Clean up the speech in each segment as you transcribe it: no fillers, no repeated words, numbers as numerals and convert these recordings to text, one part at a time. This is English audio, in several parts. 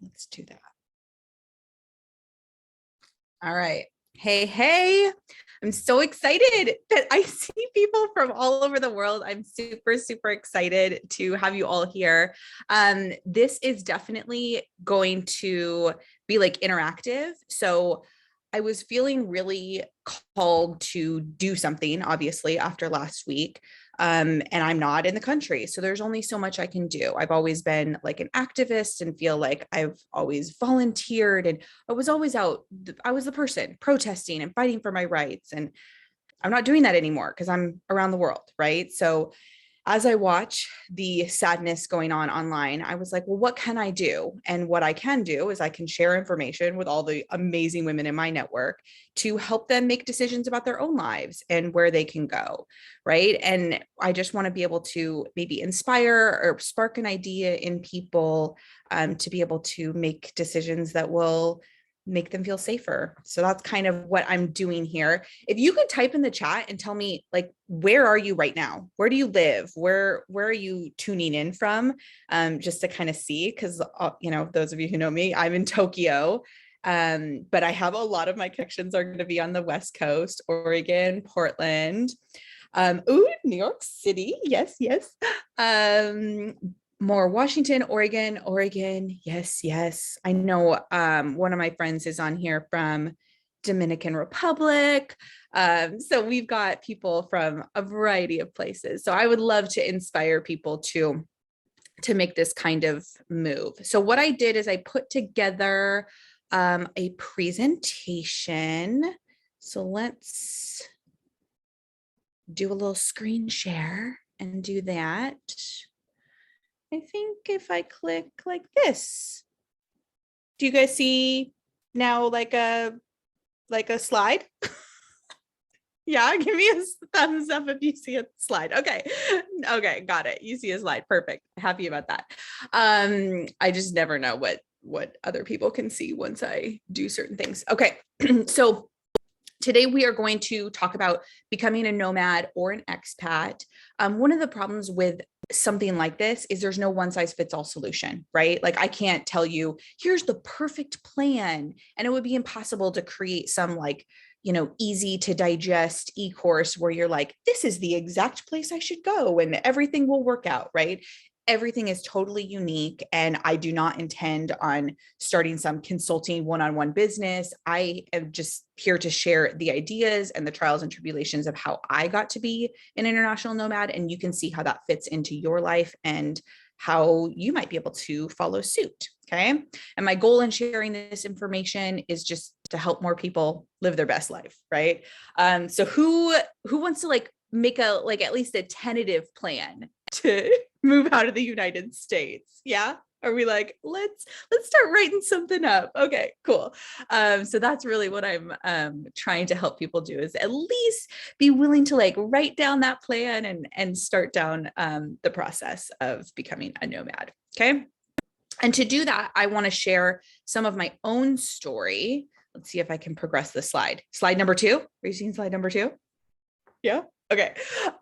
Let's do that. All right. Hey, hey. I'm so excited that I see people from all over the world. I'm super, super excited to have you all here. This is definitely going to be like interactive. So I was feeling really called to do something, obviously, after last week. And I'm not in the country. So there's only so much I can do. I've always been like an activist and feel like I've always volunteered and I was always out. I was the person protesting and fighting for my rights. And I'm not doing that anymore because I'm around the world. Right. So as I watch the sadness going on online, I was like, well, what can I do? And what I can do is I can share information with all the amazing women in my network to help them make decisions about their own lives and where they can go. Right. And I just want to be able to maybe inspire or spark an idea in people to be able to make decisions that will make them feel safer. So that's kind of what I'm doing here. If you could type in the chat and tell me, like, where are you right now? Where do you live? Where are you tuning in from? Just to kind of see, because those of you who know me, I'm in Tokyo. But I have a lot of my connections are going to be on the West Coast, Oregon, Portland. New York City. Yes, yes. More Washington, Oregon. Yes. I know one of my friends is on here from Dominican Republic. So we've got people from a variety of places. So I would love to inspire people to make this kind of move. So what I did is I put together a presentation. So let's do a little screen share and do that. I think if I click like this, do you guys see now like a slide? Yeah, give me a thumbs up if you see a slide. Okay, got it. You see a slide. Perfect. Happy about that. I just never know what other people can see once I do certain things. Okay, so today we are going to talk about becoming a nomad or an expat. One of the problems with something like this is there's no one size fits all solution, right? Like I can't tell you, here's the perfect plan. And it would be impossible to create some like, easy to digest e-course where you're like, this is the exact place I should go and everything will work out, right? Everything is totally unique. And I do not intend on starting some consulting one-on-one business. I am just here to share the ideas and the trials and tribulations of how I got to be an international nomad. And you can see how that fits into your life and how you might be able to follow suit. Okay. And my goal in sharing this information is just to help more people live their best life. Right. So who wants to like make at least a tentative plan to move out of the United States? Yeah. Are we like, let's start writing something up. Okay, cool. So that's really what I'm trying to help people do is at least be willing to like write down that plan and start down the process of becoming a nomad. Okay. And to do that, I want to share some of my own story. Let's see if I can progress the slide. Slide number 2. Are you seeing slide number 2? Yeah. Okay.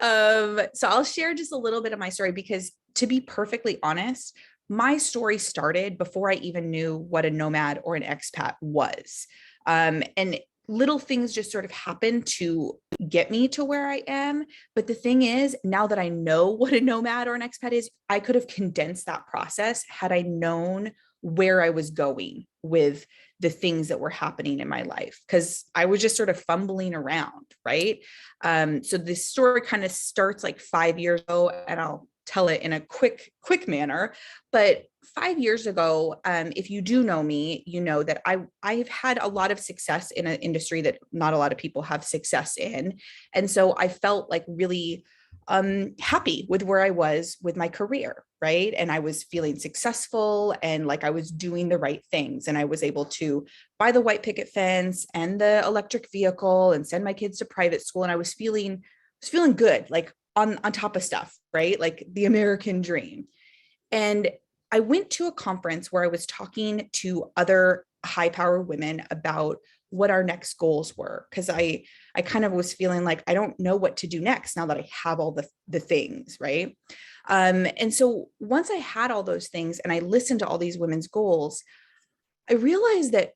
So I'll share just a little bit of my story because to be perfectly honest, my story started before I even knew what a nomad or an expat was. And little things just sort of happened to get me to where I am. But the thing is, now that I know what a nomad or an expat is, I could have condensed that process had I known where I was going with the things that were happening in my life, because I was just sort of fumbling around, right? So this story kind of starts like 5 years ago, and I'll tell it in a quick manner. But 5 years ago, if you do know me, you know that I've had a lot of success in an industry that not a lot of people have success in. And so I felt like really happy with where I was with my career, right? And I was feeling successful and like I was doing the right things. And I was able to buy the white picket fence and the electric vehicle and send my kids to private school. And I was feeling good, like on top of stuff, right? Like the American dream. And I went to a conference where I was talking to other high power women about what our next goals were. Cause I kind of was feeling like, I don't know what to do next now that I have all the things. Right. And so once I had all those things and I listened to all these women's goals, I realized that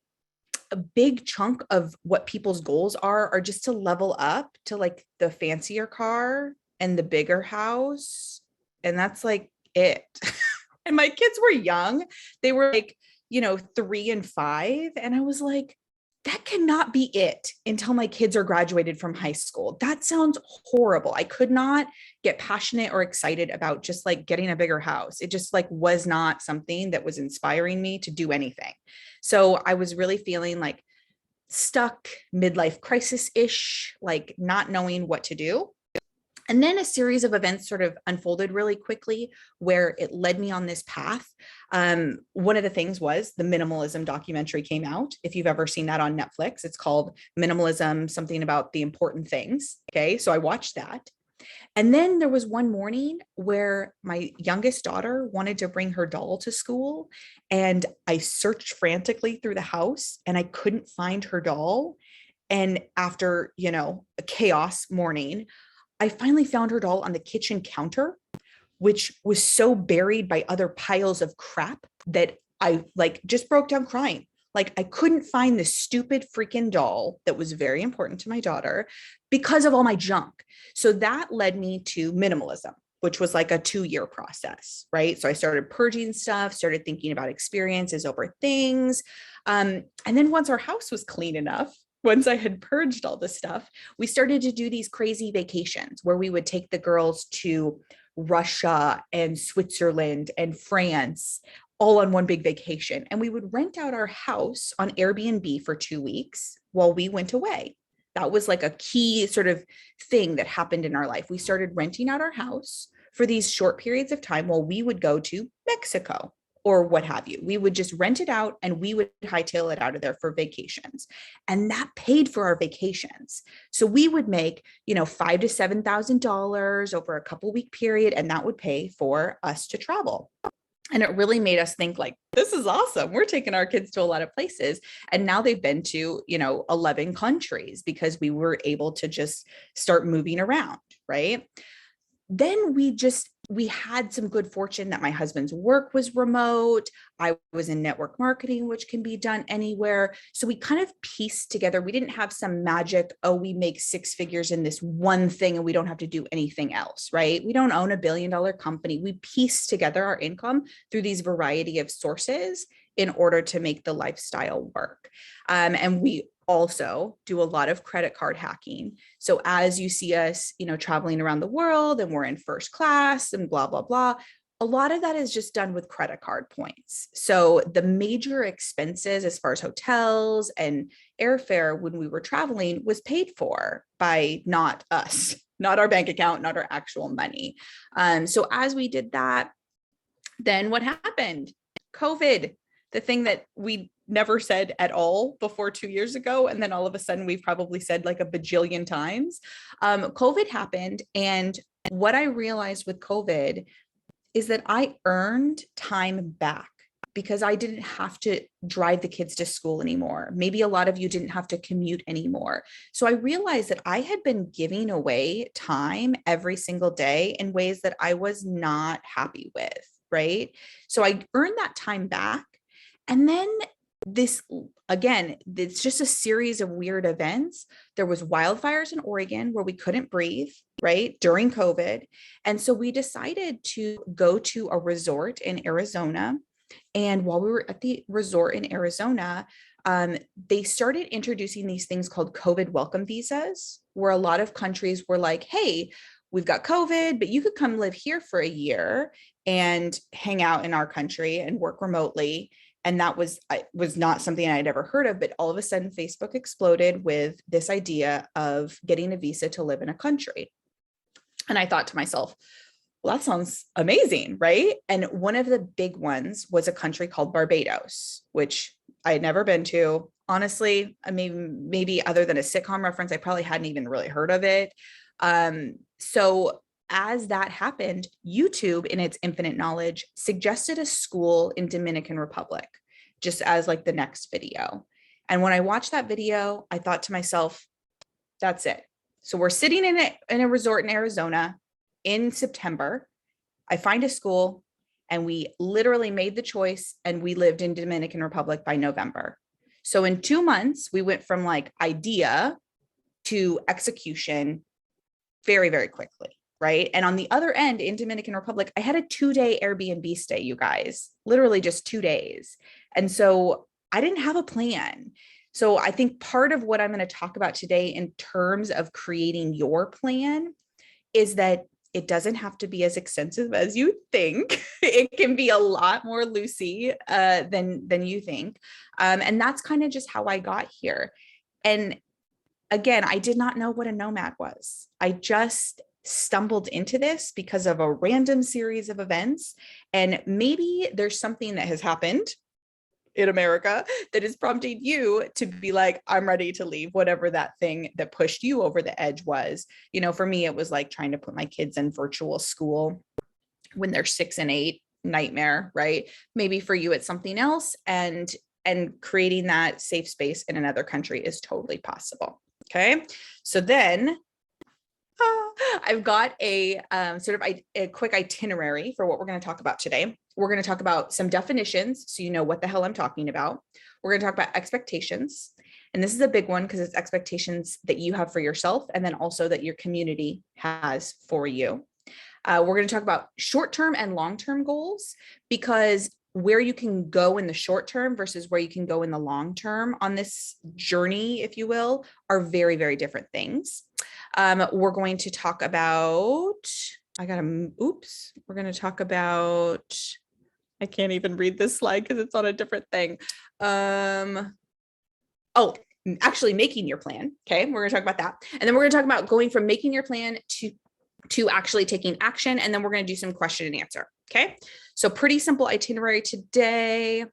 a big chunk of what people's goals are just to level up to like the fancier car and the bigger house. And that's like it. And my kids were young. They were like, 3 and 5. And I was like, that cannot be it until my kids are graduated from high school. That sounds horrible. I could not get passionate or excited about just like getting a bigger house. It just like was not something that was inspiring me to do anything. So I was really feeling like stuck, midlife crisis-ish, like not knowing what to do. And then a series of events sort of unfolded really quickly where it led me on this path. One of the things was the minimalism documentary came out. If you've ever seen that on Netflix, it's called Minimalism, something about the important things. Okay, so I watched that. And then there was one morning where my youngest daughter wanted to bring her doll to school. And I searched frantically through the house and I couldn't find her doll. And after, a chaos morning, I finally found her doll on the kitchen counter, which was so buried by other piles of crap that I like just broke down crying. Like I couldn't find the stupid freaking doll that was very important to my daughter because of all my junk. So that led me to minimalism, which was like a 2-year process, right? So I started purging stuff, started thinking about experiences over things. And then once our house was clean enough, once I had purged all the stuff, we started to do these crazy vacations where we would take the girls to Russia and Switzerland and France all on one big vacation. And we would rent out our house on Airbnb for 2 weeks while we went away. That was like a key sort of thing that happened in our life. We started renting out our house for these short periods of time while we would go to Mexico or what have you. We would just rent it out and we would hightail it out of there for vacations. And that paid for our vacations. So we would make, $5,000 to $7,000 over a couple week period, and that would pay for us to travel. And it really made us think like, this is awesome. We're taking our kids to a lot of places. And now they've been to, 11 countries because we were able to just start moving around, right? Then we had some good fortune that my husband's work was remote. I was in network marketing, which can be done anywhere. So we kind of pieced together. We didn't have some magic, oh, we make 6 figures in this one thing and we don't have to do anything else, right? We don't own a $1 billion company. We pieced together our income through these variety of sources in order to make the lifestyle work. And we also do a lot of credit card hacking. So as you see us, traveling around the world and we're in first class and blah, blah, blah, a lot of that is just done with credit card points. So the major expenses as far as hotels and airfare when we were traveling was paid for by not us, not our bank account, not our actual money. So as we did that, then what happened? COVID, the thing that we never said at all before 2 years ago. And then all of a sudden we've probably said like a bajillion times. COVID happened. And what I realized with COVID is that I earned time back because I didn't have to drive the kids to school anymore. Maybe a lot of you didn't have to commute anymore. So I realized that I had been giving away time every single day in ways that I was not happy with, right? So I earned that time back. And then this, again, it's just a series of weird events. There was wildfires in Oregon where we couldn't breathe, right, during COVID. And so we decided to go to a resort in Arizona. And while we were at the resort in Arizona, they started introducing these things called COVID welcome visas, where a lot of countries were like, hey, we've got COVID, but you could come live here for a year and hang out in our country and work remotely. And that was not something I'd ever heard of, but all of a sudden Facebook exploded with this idea of getting a visa to live in a country. And I thought to myself, well, that sounds amazing, right? And one of the big ones was a country called Barbados, which I had never been to. Honestly, I mean, maybe other than a sitcom reference, I probably hadn't even really heard of it. So as that happened, YouTube, in its infinite knowledge, suggested a school in Dominican Republic, just as like the next video. And when I watched that video, I thought to myself, that's it. So we're sitting in a resort in Arizona in September. I find a school And we literally made the choice and we lived in Dominican Republic by November. So in 2 months, we went from like idea to execution very, very quickly. Right. And on the other end in Dominican Republic, I had a 2-day Airbnb stay, you guys, literally just 2 days. And so I didn't have a plan. So I think part of what I'm going to talk about today in terms of creating your plan is that it doesn't have to be as extensive as you think. It can be a lot more loosey than you think. And that's kind of just how I got here. And again, I did not know what a nomad was. I just stumbled into this because of a random series of events. And maybe there's something that has happened in America that is prompting you to be like, I'm ready to leave, whatever that thing that pushed you over the edge was. You know, for me, it was like trying to put my kids in virtual school when they're 6 and 8, nightmare, right? Maybe for you, it's something else. And creating that safe space in another country is totally possible. Okay. So then I've got a sort of a quick itinerary for what we're going to talk about today. We're going to talk about some definitions so you know what the hell I'm talking about. We're going to talk about expectations. And this is a big one because it's expectations that you have for yourself and then also that your community has for you. We're going to talk about short-term and long-term goals because where you can go in the short term versus where you can go in the long term on this journey, if you will, are very, very different things. We're going to talk about, we're going to talk about, I can't even read this slide because it's on a different thing. Actually making your plan. Okay. We're going to talk about that. And then we're going to talk about going from making your plan to actually taking action. And then we're going to do some question and answer. Okay. So pretty simple itinerary today.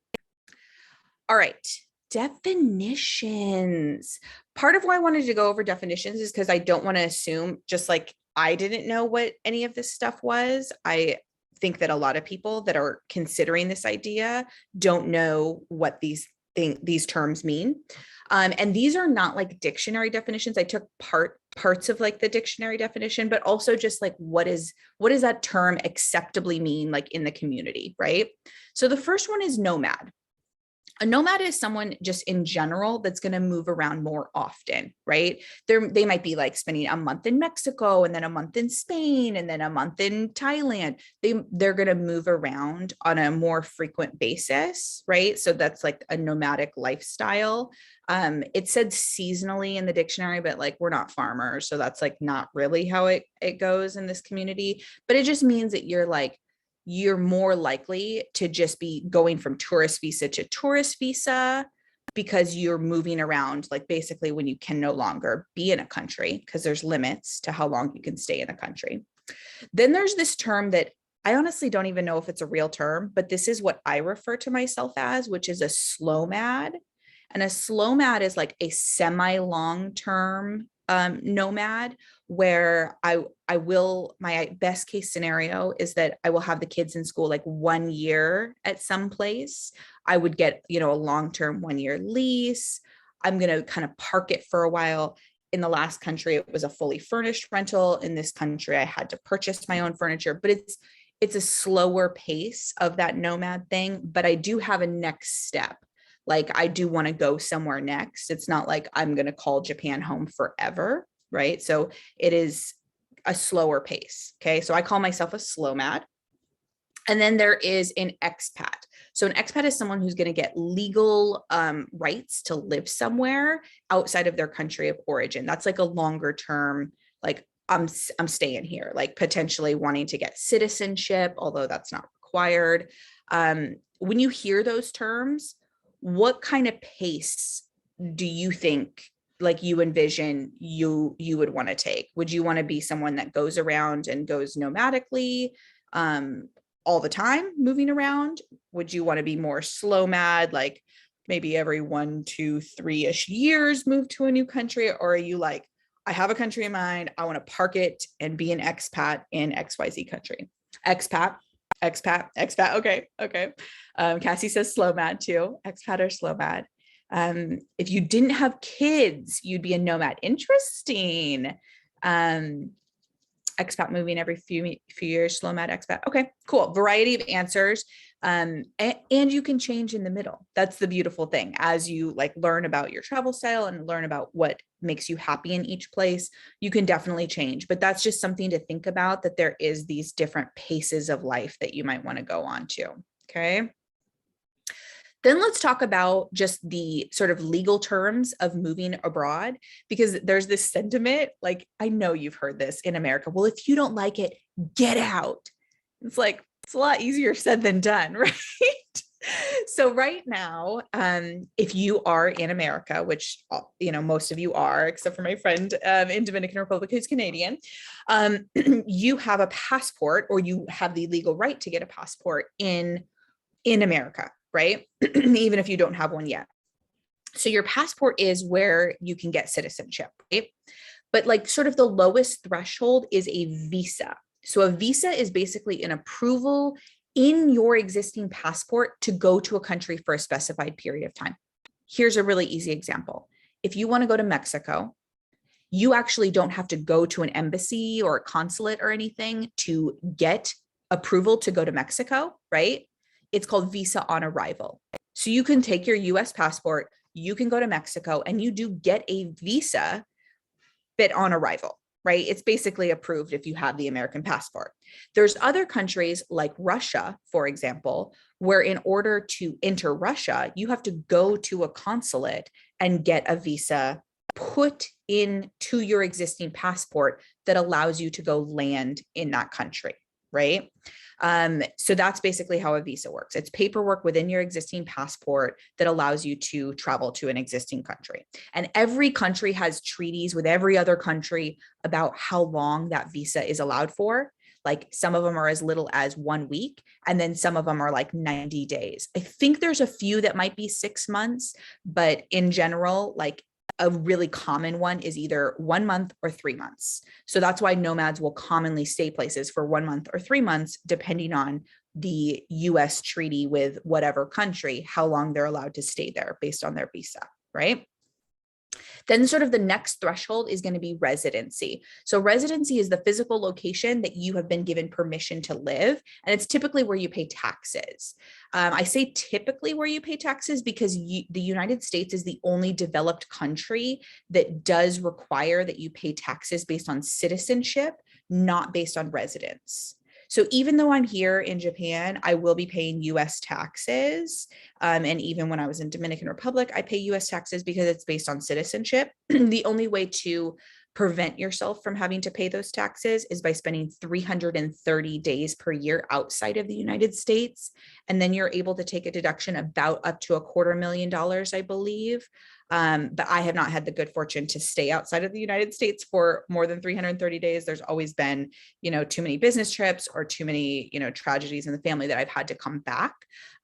All right. Definitions. Part of why I wanted to go over definitions is because I don't want to assume, just like I didn't know what any of this stuff was. I think that a lot of people that are considering this idea don't know what these terms mean. And these are not like dictionary definitions. I took parts of like the dictionary definition, but also just like, what does that term acceptably mean like in the community, right? So the first one is nomad. A nomad is someone just in general that's going to move around more often, right? They might be like spending a month in Mexico and then a month in Spain and then a month in Thailand. They're going to move around on a more frequent basis, right? So that's like a nomadic lifestyle. It said seasonally in the dictionary, but like we're not farmers. So that's like not really how it goes in this community, but it just means that you're more likely to just be going from tourist visa to tourist visa because you're moving around, like basically when you can no longer be in a country because there's limits to how long you can stay in a country. Then there's this term that I honestly don't even know if it's a real term, but this is what I refer to myself as, which is a slow mad. And a slow mad is like a semi-long term nomad where my best case scenario is that I will have the kids in school like 1 year at some place. I would get, a long-term 1-year lease. I'm going to kind of park it for a while. In the last country, it was a fully furnished rental. In this country, I had to purchase my own furniture, but it's a slower pace of that nomad thing. But I do have a next step. Like I do want to go somewhere next. It's not like I'm going to call Japan home forever, right? So it is a slower pace. Okay. So I call myself a slow mad. And then there is an expat. So an expat is someone who's going to get legal rights to live somewhere outside of their country of origin. That's like a longer term, like I'm staying here, like potentially wanting to get citizenship, although that's not required. When you hear those terms, what kind of pace do you think like you envision you would want to take? Would you want to be someone that goes around and goes nomadically all the time moving around? Would you want to be more slow mad, like maybe every 1, 2, 3-ish years move to a new country? Or are you like, I have a country in mind, I want to park it and be an expat in XYZ country? Expat. Okay. Cassie says slow mad too. Expat or slow mad. If you didn't have kids, you'd be a nomad. Interesting. Expat moving every few years, Nomad expat. Okay, cool. Variety of answers. And you can change in the middle. That's the beautiful thing. As you like learn about your travel style and learn about what makes you happy in each place, you can definitely change. But that's just something to think about, that there is these different paces of life that you might want to go on to. Okay. Then let's talk about just the sort of legal terms of moving abroad, because there's this sentiment, like, I know you've heard this in America. Well, if you don't like it, get out. It's like, it's a lot easier said than done, right? So right now, if you are in America, which, most of you are, except for my friend in Dominican Republic, who's Canadian, you have a passport, or you have the legal right to get a passport in America, right? Even if you don't have one yet. So your passport is where you can get citizenship, right? But like sort of the lowest threshold is a visa. So a visa is basically an approval in your existing passport to go to a country for a specified period of time. Here's a really easy example. If you want to go to Mexico, you actually don't have to go to an embassy or a consulate or anything to get approval to go to Mexico, right? It's called visa on arrival. So you can take your US passport, you can go to Mexico, and you do get a visa, but on arrival, right? It's basically approved if you have the American passport. There's other countries like Russia, for example, where in order to enter Russia, you have to go to a consulate and get a visa put into your existing passport that allows you to go land in that country, right? So that's basically how a visa works. It's paperwork within your existing passport that allows you to travel to an existing country. And every country has treaties with every other country about how long that visa is allowed for. Like some of them are as little as 1 week, and then some of them are like 90 days. I think there's a few that might be 6 months, but in general, like a really common one is either 1 month or 3 months. So that's why nomads will commonly stay places for 1 month or 3 months, depending on the US treaty with whatever country, how long they're allowed to stay there based on their visa, right? Then sort of the next threshold is going to be residency. So residency is the physical location that you have been given permission to live. And it's typically where you pay taxes. I say typically where you pay taxes because the United States is the only developed country that does require that you pay taxes based on citizenship, not based on residence. So even though I'm here in Japan, I will be paying US taxes. And even when I was in Dominican Republic, I pay US taxes because it's based on citizenship. The only way to prevent yourself from having to pay those taxes is by spending 330 days per year outside of the United States. And then you're able to take a deduction about up to $250,000, I believe. But I have not had the good fortune to stay outside of the United States for more than 330 days. There's always been, too many business trips or too many, tragedies in the family that I've had to come back.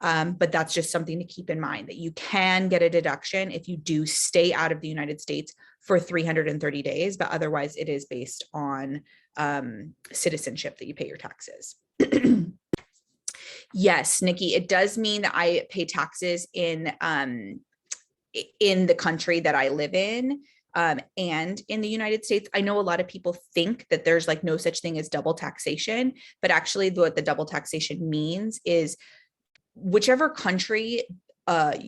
But that's just something to keep in mind, that you can get a deduction if you do stay out of the United States for 330 days, but otherwise it is based on citizenship that you pay your taxes. Yes, Nikki, it does mean that I pay taxes in the country that I live in, and in the United States. I know a lot of people think that there's like no such thing as double taxation, but actually what the double taxation means is whichever country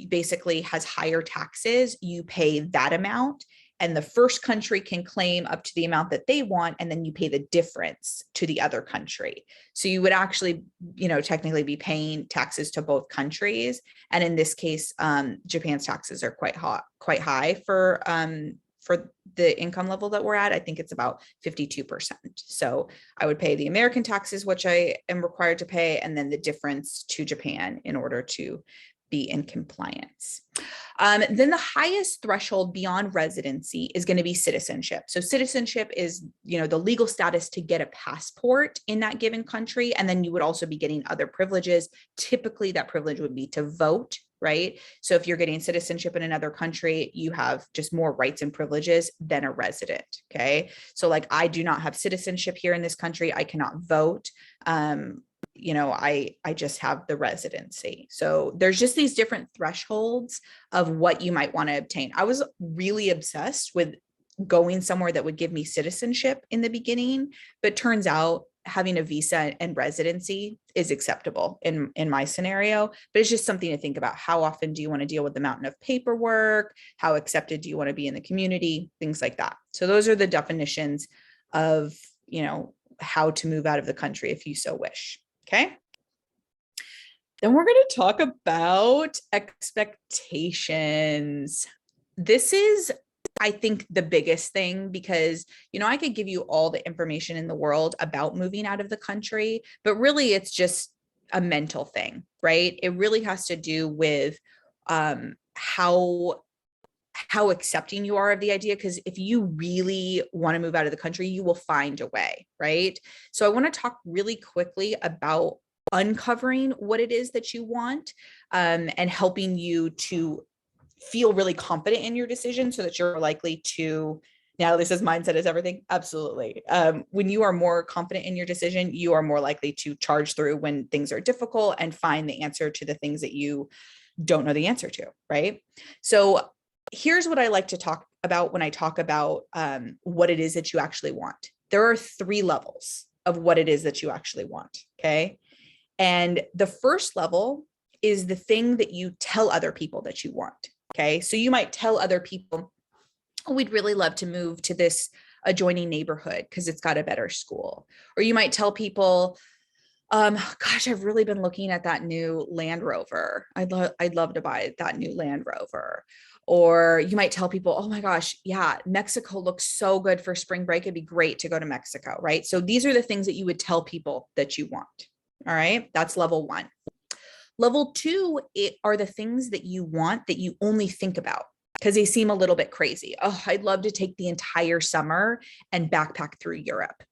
basically has higher taxes, you pay that amount. And the first country can claim up to the amount that they want, and then you pay the difference to the other country. So you would actually, technically be paying taxes to both countries. And in this case, Japan's taxes are quite high for the income level that we're at. I think it's about 52%. So I would pay the American taxes, which I am required to pay, and then the difference to Japan in order to be in compliance. Then the highest threshold beyond residency is going to be citizenship. So citizenship is, the legal status to get a passport in that given country. And then you would also be getting other privileges. Typically that privilege would be to vote, right? So if you're getting citizenship in another country, you have just more rights and privileges than a resident. Okay. So like, I do not have citizenship here in this country. I cannot vote. I just have the residency. So there's just these different thresholds of what you might want to obtain. I was really obsessed with going somewhere that would give me citizenship in the beginning, but turns out having a visa and residency is acceptable in my scenario. But it's just something to think about. How often do you want to deal with the mountain of paperwork? How accepted do you want to be in the community? Things like that. So those are the definitions of, how to move out of the country if you so wish. Okay. Then we're going to talk about expectations. This is, I think, the biggest thing because, I could give you all the information in the world about moving out of the country, but really it's just a mental thing, right? It really has to do with how accepting you are of the idea. Because if you really want to move out of the country, you will find a way, right? So I want to talk really quickly about uncovering what it is that you want, and helping you to feel really confident in your decision so that you're likely to, Natalie says mindset is everything. Absolutely. When you are more confident in your decision, you are more likely to charge through when things are difficult and find the answer to the things that you don't know the answer to, right? So here's what I like to talk about when I talk about what it is that you actually want. There are 3 levels of what it is that you actually want, okay? And the first level is the thing that you tell other people that you want. Okay. So you might tell other people, oh, we'd really love to move to this adjoining neighborhood because it's got a better school. Or you might tell people, gosh, I've really been looking at that new Land Rover. I'd love to buy that new Land Rover. Or you might tell people, oh my gosh, yeah, Mexico looks so good for spring break. It'd be great to go to Mexico, right? So these are the things that you would tell people that you want. All right. That's level 1. Level 2 are the things that you want that you only think about because they seem a little bit crazy. Oh, I'd love to take the entire summer and backpack through Europe.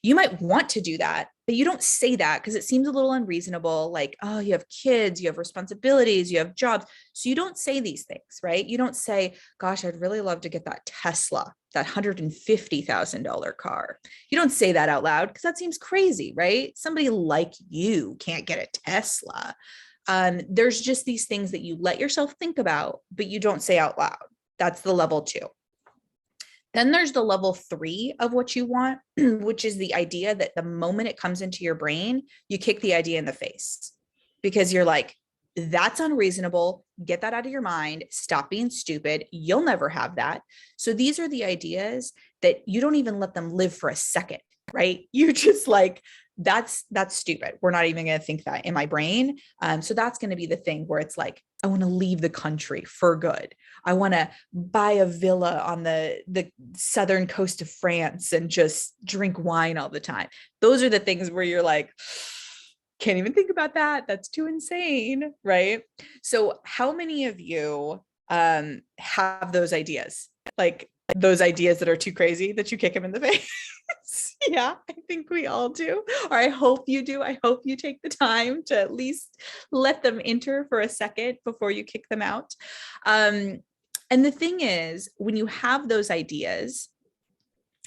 You might want to do that, but you don't say that because it seems a little unreasonable. Like, oh, you have kids, you have responsibilities, you have jobs. So you don't say these things, right? You don't say, gosh, I'd really love to get that Tesla, that $150,000 car. You don't say that out loud because that seems crazy, right? Somebody like you can't get a Tesla. There's just these things that you let yourself think about, but you don't say out loud. That's the level 2. Then there's the level 3 of what you want, which is the idea that the moment it comes into your brain, you kick the idea in the face because you're like, that's unreasonable. Get that out of your mind. Stop being stupid. You'll never have that. So these are the ideas that you don't even let them live for a second, right? You're just like, that's stupid. We're not even going to think that in my brain. So that's going to be the thing where it's like, I want to leave the country for good. I want to buy a villa on the southern coast of France and just drink wine all the time. Those are the things where you're like, can't even think about that. That's too insane, right? So how many of you have those ideas? Like those ideas that are too crazy that you kick them in the face? Yeah, I think we all do. Or I hope you do. I hope you take the time to at least let them enter for a second before you kick them out. And the thing is, when you have those ideas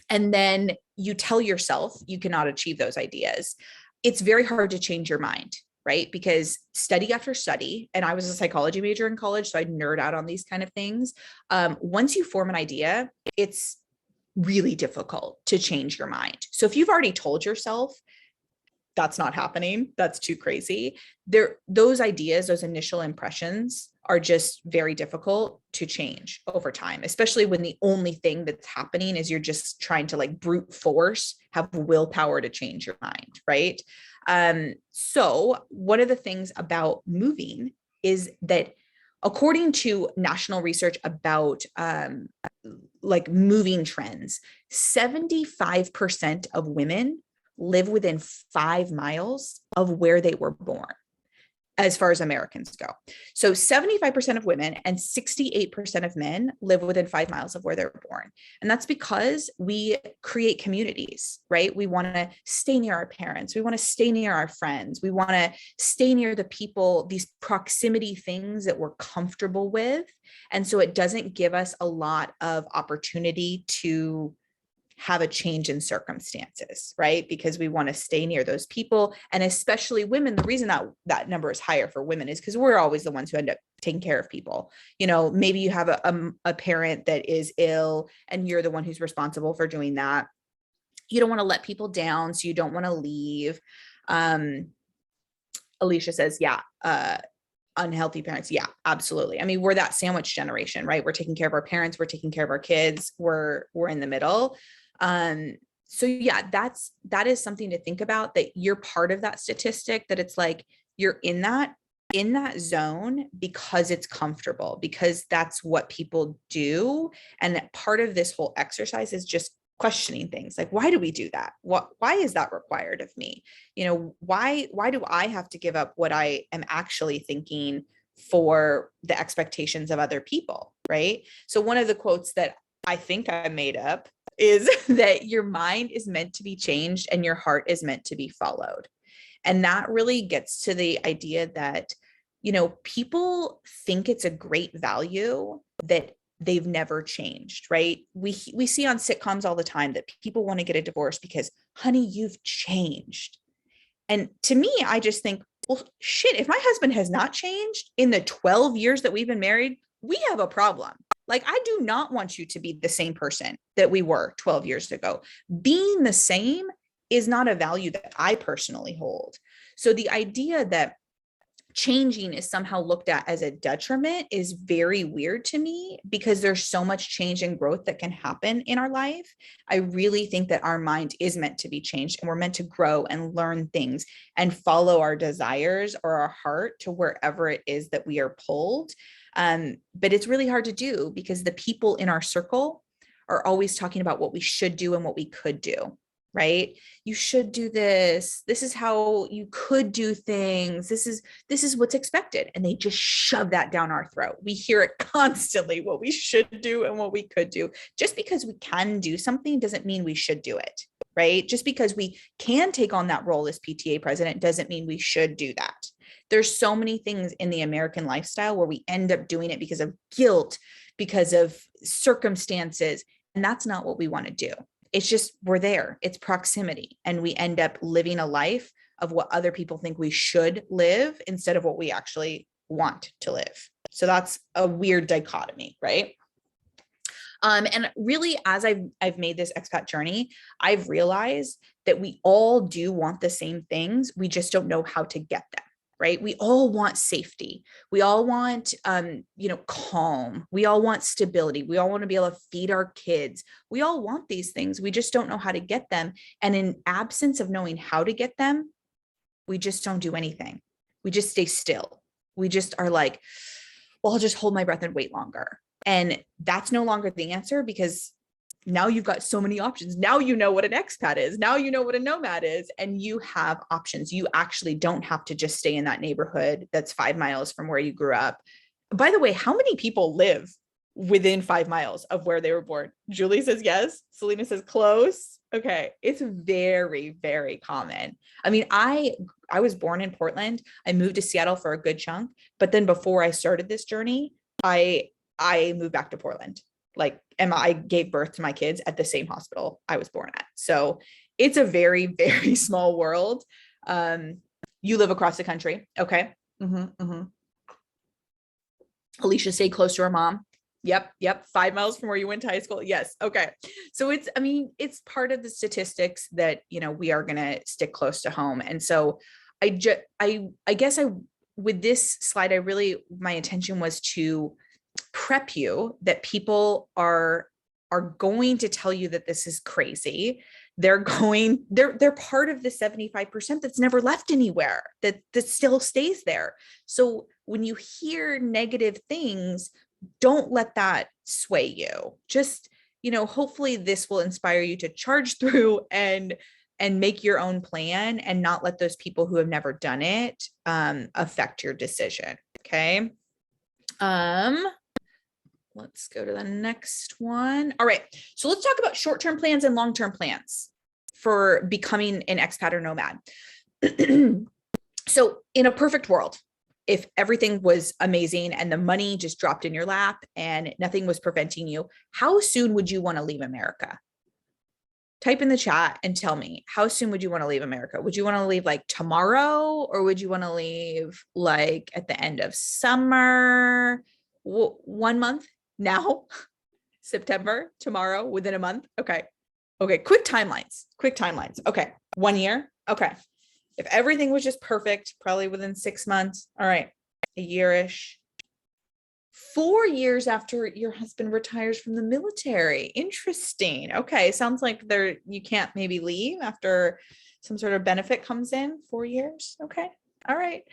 and then you tell yourself you cannot achieve those ideas, it's very hard to change your mind, right? Because study after study, and I was a psychology major in college, so I'd nerd out on these kind of things. Once you form an idea, it's really difficult to change your mind. So if you've already told yourself that's not happening, that's too crazy, those ideas, those initial impressions are just very difficult to change over time, especially when the only thing that's happening is you're just trying to like brute force, have willpower to change your mind, right? So one of the things about moving is that according to national research about like moving trends, 75% of women live within 5 miles of where they were born, as far as Americans go. So 75% of women and 68% of men live within 5 miles of where they're born. And that's because we create communities, right? We want to stay near our parents. We want to stay near our friends. We want to stay near the people, these proximity things that we're comfortable with. And so it doesn't give us a lot of opportunity to have a change in circumstances, right? Because we want to stay near those people. And especially women, the reason that that number is higher for women is because we're always the ones who end up taking care of people. You know, maybe you have a parent that is ill and you're the one who's responsible for doing that. You don't want to let people down, so you don't want to leave. Alicia says, yeah, unhealthy parents. Yeah, absolutely. I mean, we're that sandwich generation, right? We're taking care of our parents, we're taking care of our kids, we're in the middle. So yeah, that is something to think about, that you're part of that statistic, that it's like you're in that zone because it's comfortable, because that's what people do. And part of this whole exercise is just questioning things like, why do we do that? Why is that required of me? You know, why do I have to give up what I am actually thinking for the expectations of other people, right? So one of the quotes that I think I made up is that your mind is meant to be changed and your heart is meant to be followed. And that really gets to the idea that, you know, people think it's a great value that they've never changed, right? We see on sitcoms all the time that people want to get a divorce because, honey, you've changed. And to me, I just think, well, shit, if my husband has not changed in the 12 years that we've been married, we have a problem. Like, I do not want you to be the same person that we were 12 years ago. Being the same is not a value that I personally hold. So the idea that changing is somehow looked at as a detriment is very weird to me, because there's so much change and growth that can happen in our life. I really think that our mind is meant to be changed, and we're meant to grow and learn things and follow our desires or our heart to wherever it is that we are pulled. But it's really hard to do because the people in our circle are always talking about what we should do and what we could do. Right? You should do this. This is how you could do things. This is what's expected. And they just shove that down our throat. We hear it constantly, what we should do and what we could do. Just because we can do something doesn't mean we should do it, right? Just because we can take on that role as PTA president doesn't mean we should do that. There's so many things in the American lifestyle where we end up doing it because of guilt, because of circumstances, and that's not what we want to do. It's just, we're there. It's proximity. And we end up living a life of what other people think we should live instead of what we actually want to live. So that's a weird dichotomy, right? And really, as I've made this expat journey, I've realized that we all do want the same things. We just don't know how to get them. Right? We all want safety. We all want, calm. We all want stability. We all want to be able to feed our kids. We all want these things. We just don't know how to get them. And in absence of knowing how to get them, we just don't do anything. We just stay still. We just are like, well, I'll just hold my breath and wait longer. And that's no longer the answer, because now you've got so many options. Now you know what an expat is. Now you know what a nomad is, and you have options. You actually don't have to just stay in that neighborhood that's 5 miles from where you grew up. By the way, how many people live within 5 miles of where they were born? Julie says yes. Selena says close. Okay. It's very, very common. I mean, I was born in Portland. I moved to Seattle for a good chunk, but then before I started this journey, I moved back to Portland. Like, and I gave birth to my kids at the same hospital I was born at. So it's a very, very small world. You live across the country. Okay. Alicia, stay close to her mom. Yep. 5 miles from where you went to high school. Yes. Okay. So it's part of the statistics that, we are going to stick close to home. And so I guess with this slide, my intention was to prep you that people are going to tell you that this is crazy. They're part of the 75% that's never left anywhere, that still stays there. So when you hear negative things, don't let that sway you. Just, hopefully this will inspire you to charge through and make your own plan, and not let those people who have never done it affect your decision. Okay. Let's go to the next one. All right. So let's talk about short-term plans and long-term plans for becoming an expat or nomad. So in a perfect world, if everything was amazing and the money just dropped in your lap and nothing was preventing you, how soon would you want to leave America? type in the chat and tell me, how soon would you want to leave America? Would you want to leave like tomorrow, or would you want to leave like at the end of summer? 1 month now? September, tomorrow, within a month? Okay. Okay. Quick timelines. Okay. 1 year. Okay. If everything was just perfect, probably within 6 months. All right. A year-ish. 4 years after your husband retires from the military. Interesting. Okay. Sounds like you can't maybe leave after some sort of benefit comes in. 4 years. Okay. All right.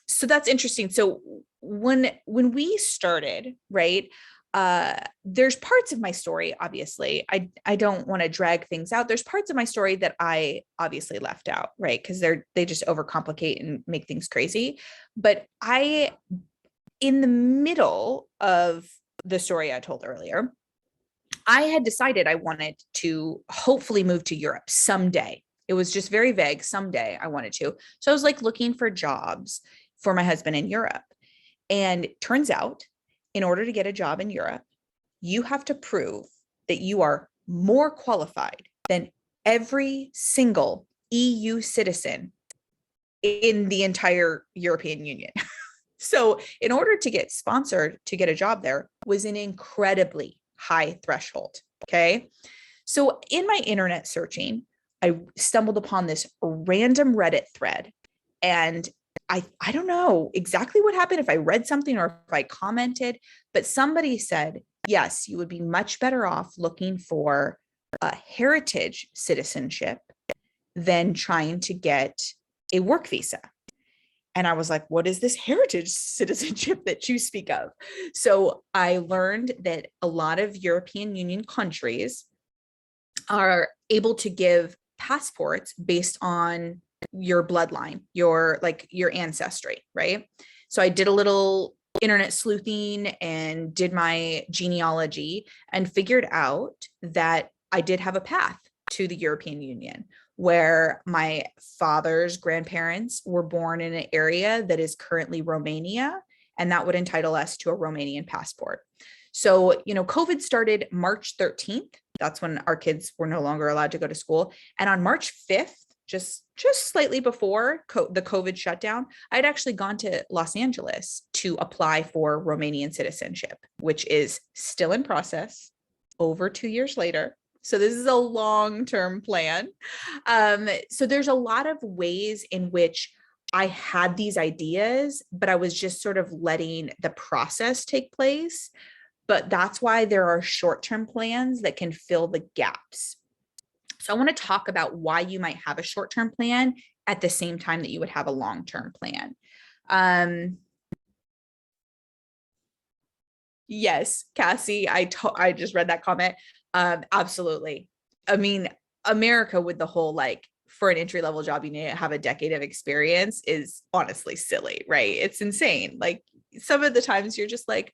So that's interesting. So when we started, right, there's parts of my story, obviously, I don't want to drag things out. There's parts of my story that I obviously left out, right? Because they just overcomplicate and make things crazy. But in the middle of the story I told earlier, I had decided I wanted to hopefully move to Europe someday. It was just very vague. Someday I wanted to. So I was like looking for jobs for my husband in Europe. And it turns out, in order to get a job in Europe, you have to prove that you are more qualified than every single EU citizen in the entire European Union. So in order to get sponsored to get a job there was an incredibly high threshold. Okay. So in my internet searching, I stumbled upon this random Reddit thread, and I don't know exactly what happened, if I read something or if I commented, but somebody said, yes, you would be much better off looking for a heritage citizenship than trying to get a work visa. And I was like, what is this heritage citizenship that you speak of? So I learned that a lot of European Union countries are able to give passports based on your bloodline, your ancestry, right? So I did a little internet sleuthing and did my genealogy and figured out that I did have a path to the European Union, where my father's grandparents were born in an area that is currently Romania, and that would entitle us to a Romanian passport. So, COVID started March 13th. That's when our kids were no longer allowed to go to school. And on March 5th, just slightly before the COVID shutdown, I'd actually gone to Los Angeles to apply for Romanian citizenship, which is still in process over 2 years later. So this is a long-term plan. So there's a lot of ways in which I had these ideas, but I was just sort of letting the process take place. But that's why there are short-term plans that can fill the gaps. So I want to talk about why you might have a short-term plan at the same time that you would have a long-term plan. Yes, Cassie, I just read that comment. Absolutely. I mean, America with the whole, like, for an entry-level job, you need to have a decade of experience is honestly silly, right? It's insane. Like, some of the times you're just like,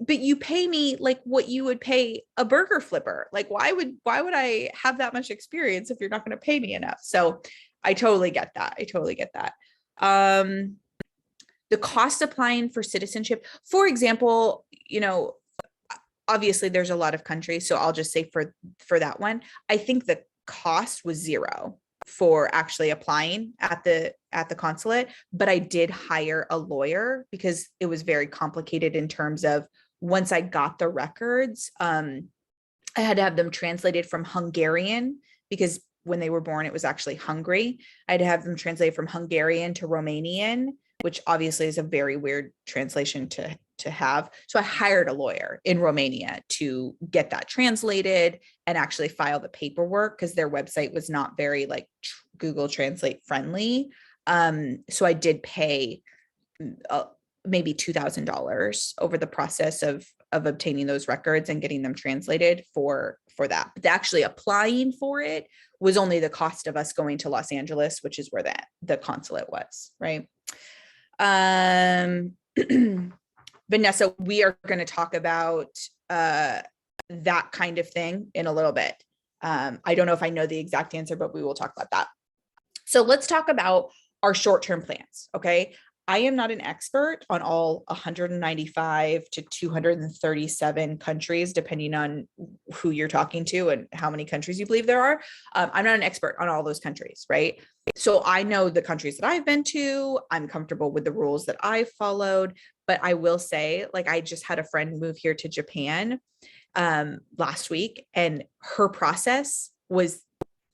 but you pay me like what you would pay a burger flipper. Like, why would I have that much experience if you're not going to pay me enough? So I totally get that. The cost applying for citizenship, for example, obviously there's a lot of countries. So I'll just say for that one, I think the cost was zero for actually applying at the consulate, but I did hire a lawyer because it was very complicated in terms of, once I got the records, I had to have them translated from Hungarian, because when they were born, it was actually Hungary. I had to have them translated from Hungarian to Romanian, which obviously is a very weird translation to have. So I hired a lawyer in Romania to get that translated and actually file the paperwork, because their website was not very like Google Translate friendly. So I did pay maybe $2,000 over the process of obtaining those records and getting them translated for that. But actually applying for it was only the cost of us going to Los Angeles, which is where the consulate was, right? Vanessa, we are going to talk about that kind of thing in a little bit. I don't know if I know the exact answer, but we will talk about that. So let's talk about our short-term plans. Okay. I am not an expert on all 195 to 237 countries, depending on who you're talking to and how many countries you believe there are. I'm not an expert on all those countries, right? So I know the countries that I've been to. I'm comfortable with the rules that I've followed. But I will say, like, I just had a friend move here to Japan last week, and her process was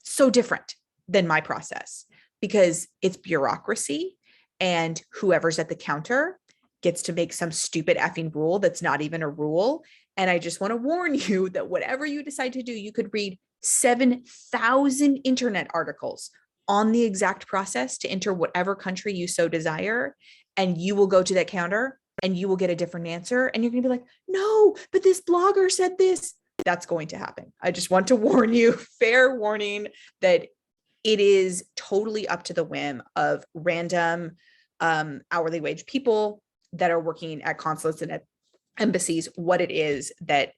so different than my process because it's bureaucracy and whoever's at the counter gets to make some stupid effing rule that's not even a rule. And I just want to warn you that whatever you decide to do, you could read 7,000 internet articles on the exact process to enter whatever country you so desire. And you will go to that counter and you will get a different answer. And you're going to be like, no, but this blogger said this. That's going to happen. I just want to warn you, fair warning, that it is totally up to the whim of random hourly wage people that are working at consulates and at embassies, what it is that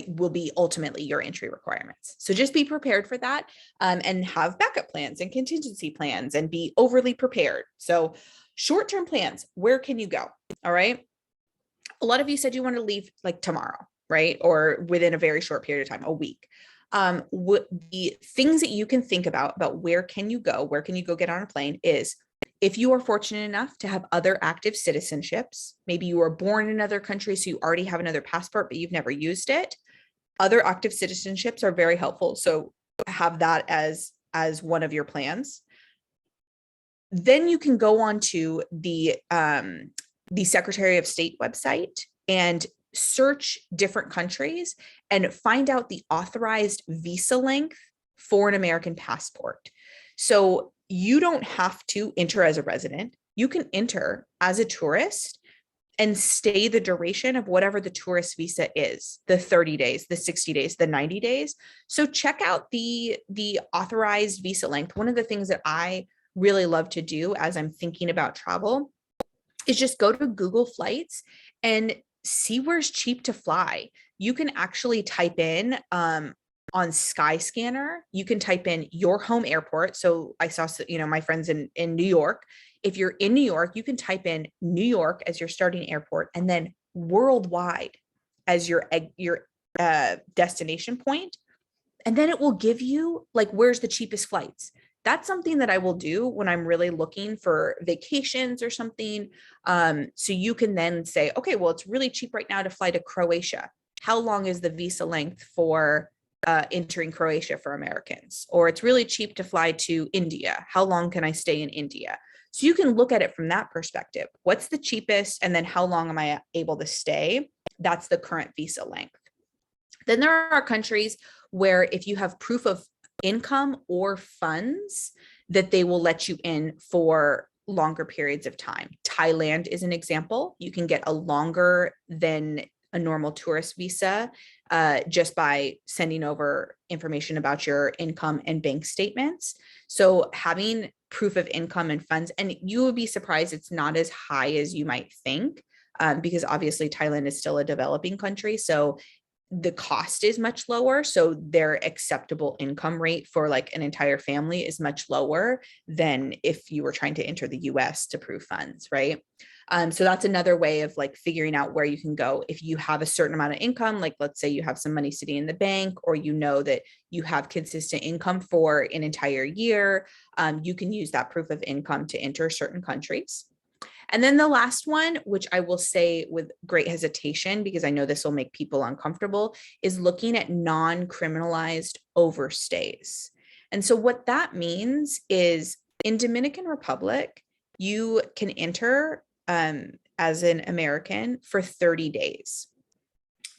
will be ultimately your entry requirements. So just be prepared for that, and have backup plans and contingency plans and be overly prepared. So short-term plans, where can you go? All right. A lot of you said you want to leave like tomorrow, right? Or within a very short period of time, a week. What the things that you can think about where can you go get on a plane is, if you are fortunate enough to have other active citizenships, maybe you were born in another country, so you already have another passport, but you've never used it. Other active citizenships are very helpful. So have that as one of your plans. Then you can go on to the Secretary of State website and search different countries and find out the authorized visa length for an American passport. So you don't have to enter as a resident. You can enter as a tourist and stay the duration of whatever the tourist visa is, the 30 days, the 60 days, the 90 days. So check out the authorized visa length. One of the things that I really love to do as I'm thinking about travel is just go to Google Flights and see where's cheap to fly. You can actually type in on Skyscanner, you can type in your home airport. So I saw, my friends in New York. If you're in New York, you can type in New York as your starting airport and then worldwide as your destination point. And then it will give you like, where's the cheapest flights. That's something that I will do when I'm really looking for vacations or something. So you can then say, okay, well, it's really cheap right now to fly to Croatia. How long is the visa length for entering Croatia for Americans? Or it's really cheap to fly to India. How long can I stay in India? So you can look at it from that perspective. What's the cheapest? And then how long am I able to stay? That's the current visa length. Then there are countries where if you have proof of income or funds, that they will let you in for longer periods of time. Thailand is an example. You can get a longer than a normal tourist visa just by sending over information about your income and bank statements. So having proof of income and funds, and you would be surprised it's not as high as you might think, because obviously Thailand is still a developing country. So the cost is much lower. So their acceptable income rate for like an entire family is much lower than if you were trying to enter the US to prove funds, right? So that's another way of like figuring out where you can go. If you have a certain amount of income, like let's say you have some money sitting in the bank, or you know that you have consistent income for an entire year, you can use that proof of income to enter certain countries. And then the last one, which I will say with great hesitation, because I know this will make people uncomfortable, is looking at non-criminalized overstays. And so what that means is in Dominican Republic, you can enter as an American for 30 days.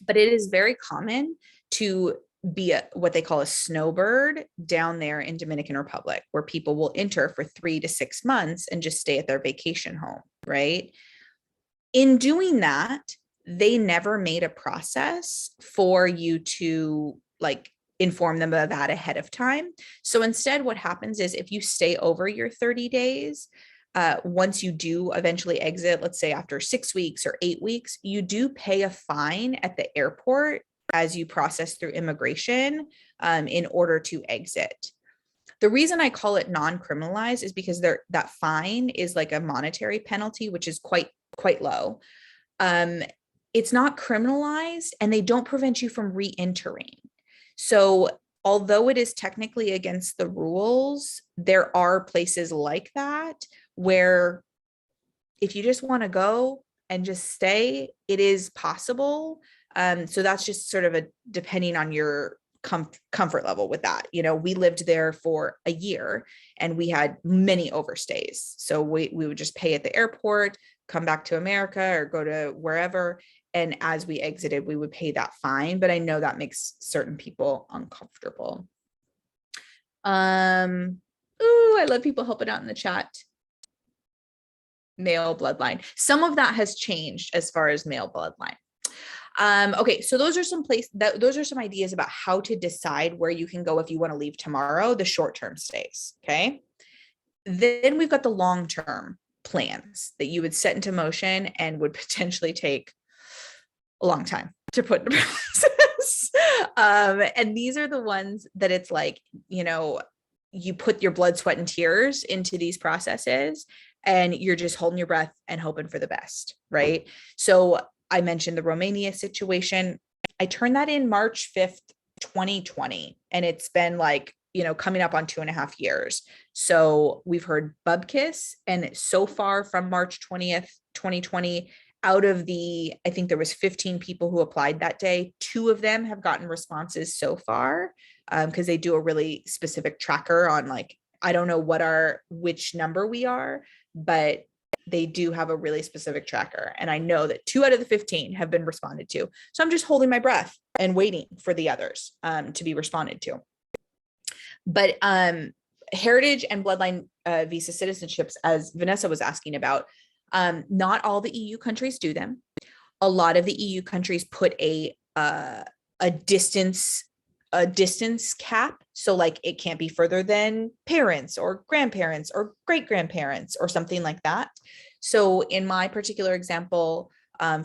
But it is very common to be what they call a snowbird down there in Dominican Republic, where people will enter for 3 to 6 months and just stay at their vacation home, right? In doing that, they never made a process for you to like inform them of that ahead of time. So instead, what happens is if you stay over your 30 days, once you do eventually exit, let's say after 6 weeks or 8 weeks, you do pay a fine at the airport as you process through immigration in order to exit. The reason I call it non-criminalized is because that fine is like a monetary penalty, which is quite low. Um, it's not criminalized, and they don't prevent you from re-entering. So although it is technically against the rules, there are places like that where if you just want to go and just stay, it is possible. So that's just sort of a depending on your comfort level with that. You know, we lived there for a year and we had many overstays. So we would just pay at the airport, come back to America or go to wherever. And as we exited, we would pay that fine. But I know that makes certain people uncomfortable. I love people helping out in the chat. Male bloodline. Some of that has changed as far as male bloodline. Okay, so those are some ideas about how to decide where you can go if you want to leave tomorrow, the short-term stays. Okay. Then we've got the long-term plans that you would set into motion and would potentially take a long time to put into process. And these are the ones that it's like, you know, you put your blood, sweat, and tears into these processes and you're just holding your breath and hoping for the best, right? So I mentioned the Romania situation. I turned that in March 5th, 2020, and it's been like, you know, coming up on 2.5 years. So we've heard bubkiss, and so far from March 20th, 2020, out of the, I think there was 15 people who applied that day, 2 of them have gotten responses so far, because they do a really specific tracker on like, I don't know which number we are, but they do have a really specific tracker. And I know that 2 out of the 15 have been responded to. So I'm just holding my breath and waiting for the others to be responded to. But heritage and bloodline visa citizenships, as Vanessa was asking about, not all the EU countries do them. A lot of the EU countries put a distance cap. So like it can't be further than parents or grandparents or great grandparents or something like that. So in my particular example,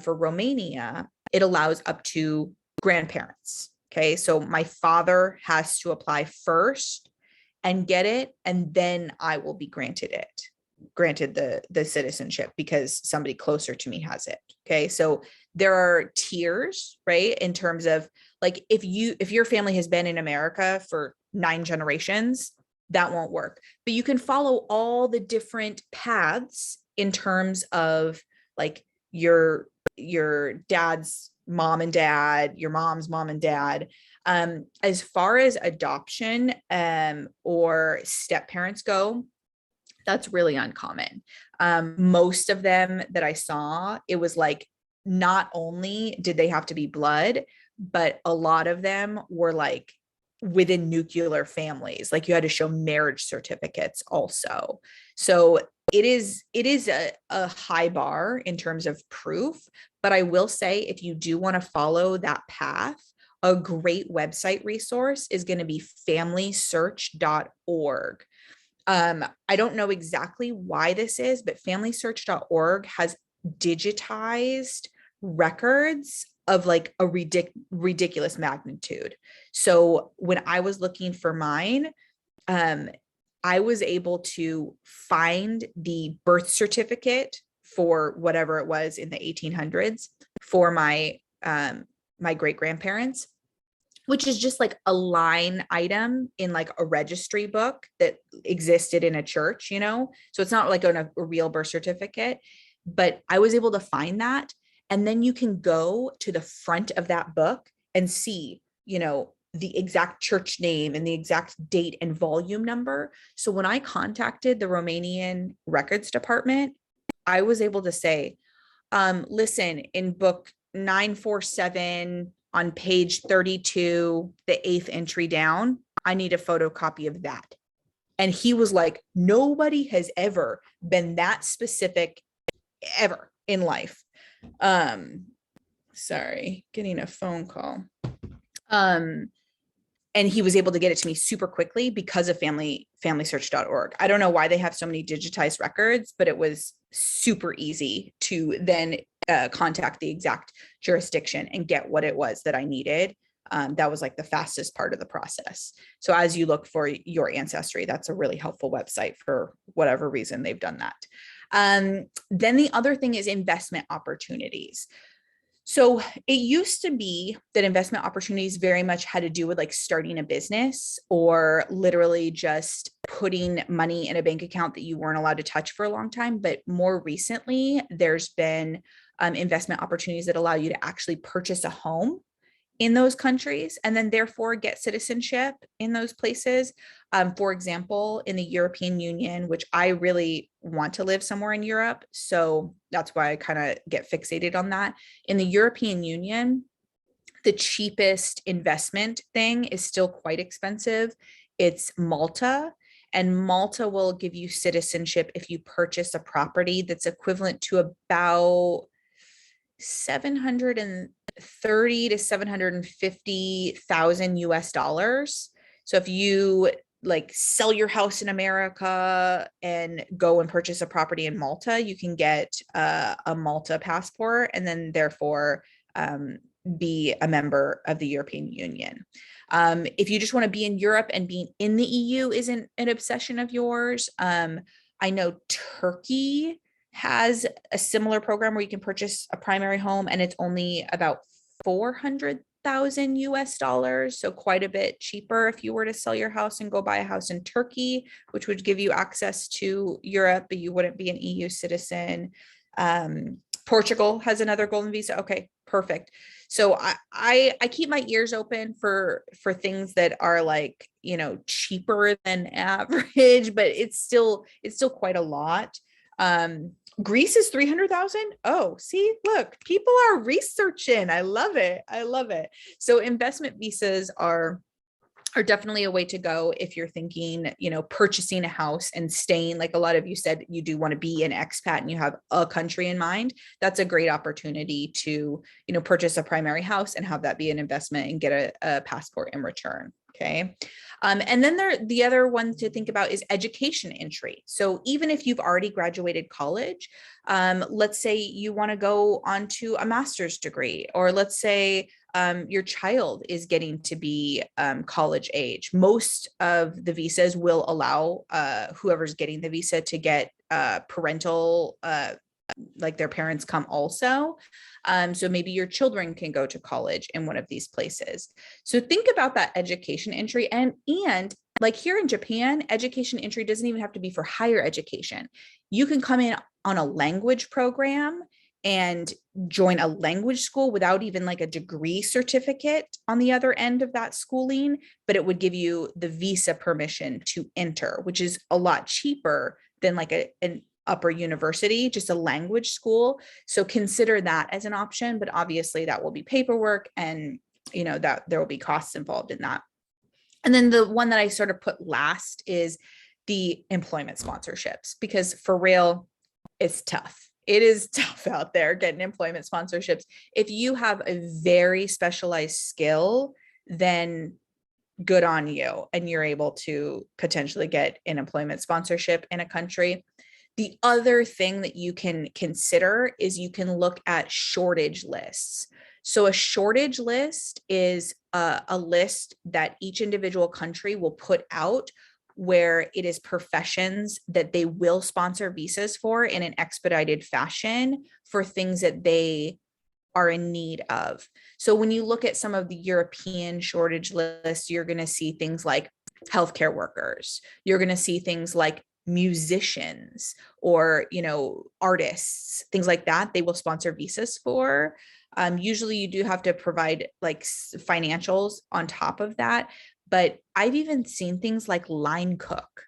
for Romania, it allows up to grandparents. Okay. So my father has to apply first and get it, and then I will be granted the citizenship because somebody closer to me has it. Okay. So there are tiers, right? In terms of like, if your family has been in America for 9 generations, that won't work, but you can follow all the different paths in terms of like your dad's mom and dad, your mom's mom and dad. As far as adoption, or step parents go, that's really uncommon. Most of them that I saw, it was like, not only did they have to be blood, but a lot of them were like within nuclear families. Like you had to show marriage certificates also. So it is a high bar in terms of proof. But I will say, if you do want to follow that path, a great website resource is going to be familysearch.org. I don't know exactly why this is, but familysearch.org has digitized records of like a ridiculous magnitude. So when I was looking for mine, I was able to find the birth certificate for whatever it was in the 1800s for my my great grandparents, which is just like a line item in like a registry book that existed in a church, you know? So it's not like a real birth certificate, but I was able to find that. And then you can go to the front of that book and see, you know, the exact church name and the exact date and volume number. So when I contacted the Romanian records department, I was able to say, listen, in book 947 on page 32, the 8th entry down, I need a photocopy of that. And he was like, nobody has ever been that specific ever in life. Sorry, getting a phone call. And he was able to get it to me super quickly because of familysearch.org. I don't know why they have so many digitized records, but it was super easy to then contact the exact jurisdiction and get what it was that I needed. That was like the fastest part of the process. So as you look for your ancestry, that's a really helpful website for whatever reason they've done that. Then the other thing is investment opportunities. So it used to be that investment opportunities very much had to do with like starting a business or literally just putting money in a bank account that you weren't allowed to touch for a long time. But more recently, there's been investment opportunities that allow you to actually purchase a home in those countries and then therefore get citizenship in those places. For example, in the European Union, which I really want to live somewhere in Europe. So that's why I kind of get fixated on that. In the European Union, the cheapest investment thing is still quite expensive. It's Malta. And Malta will give you citizenship if you purchase a property that's equivalent to about 730 to 750,000 US dollars. So if you like sell your house in America and go and purchase a property in Malta, you can get a Malta passport and then therefore be a member of the European Union. If you just want to be in Europe and being in the EU isn't an obsession of yours, I know Turkey has a similar program where you can purchase a primary home and it's only about 400,000 US dollars. So quite a bit cheaper if you were to sell your house and go buy a house in Turkey, which would give you access to Europe, but you wouldn't be an EU citizen. Portugal has another golden visa. Okay, perfect. So I keep my ears open for things that are like, cheaper than average, but it's still quite a lot. Greece is 300,000. Oh, see, look, people are researching. I love it. I love it. So investment visas are definitely a way to go if you're thinking, purchasing a house and staying, like a lot of you said, you do want to be an expat and you have a country in mind. That's a great opportunity to, purchase a primary house and have that be an investment and get a passport in return. Okay. And then the other one to think about is education entry. So even if you've already graduated college, let's say you want to go on to a master's degree, or let's say your child is getting to be college age. Most of the visas will allow whoever's getting the visa to get parental, like their parents come also. So maybe your children can go to college in one of these places. So think about that education entry, and like here in Japan, education entry doesn't even have to be for higher education. You can come in on a language program and join a language school without even like a degree certificate on the other end of that schooling, but it would give you the visa permission to enter, which is a lot cheaper than like an upper university, just a language school. So consider that as an option, but obviously that will be paperwork and that there will be costs involved in that. And then the one that I sort of put last is the employment sponsorships, because for real, it's tough. It is tough out there getting employment sponsorships. If you have a very specialized skill, then good on you, and you're able to potentially get an employment sponsorship in a country. The other thing that you can consider is you can look at shortage lists. So a shortage list is a list that each individual country will put out where it is professions that they will sponsor visas for in an expedited fashion for things that they are in need of. So when you look at some of the European shortage lists, you're going to see things like healthcare workers. You're going to see things like musicians or, artists, things like that. They will sponsor visas for. Usually you do have to provide like financials on top of that. But I've even seen things like line cook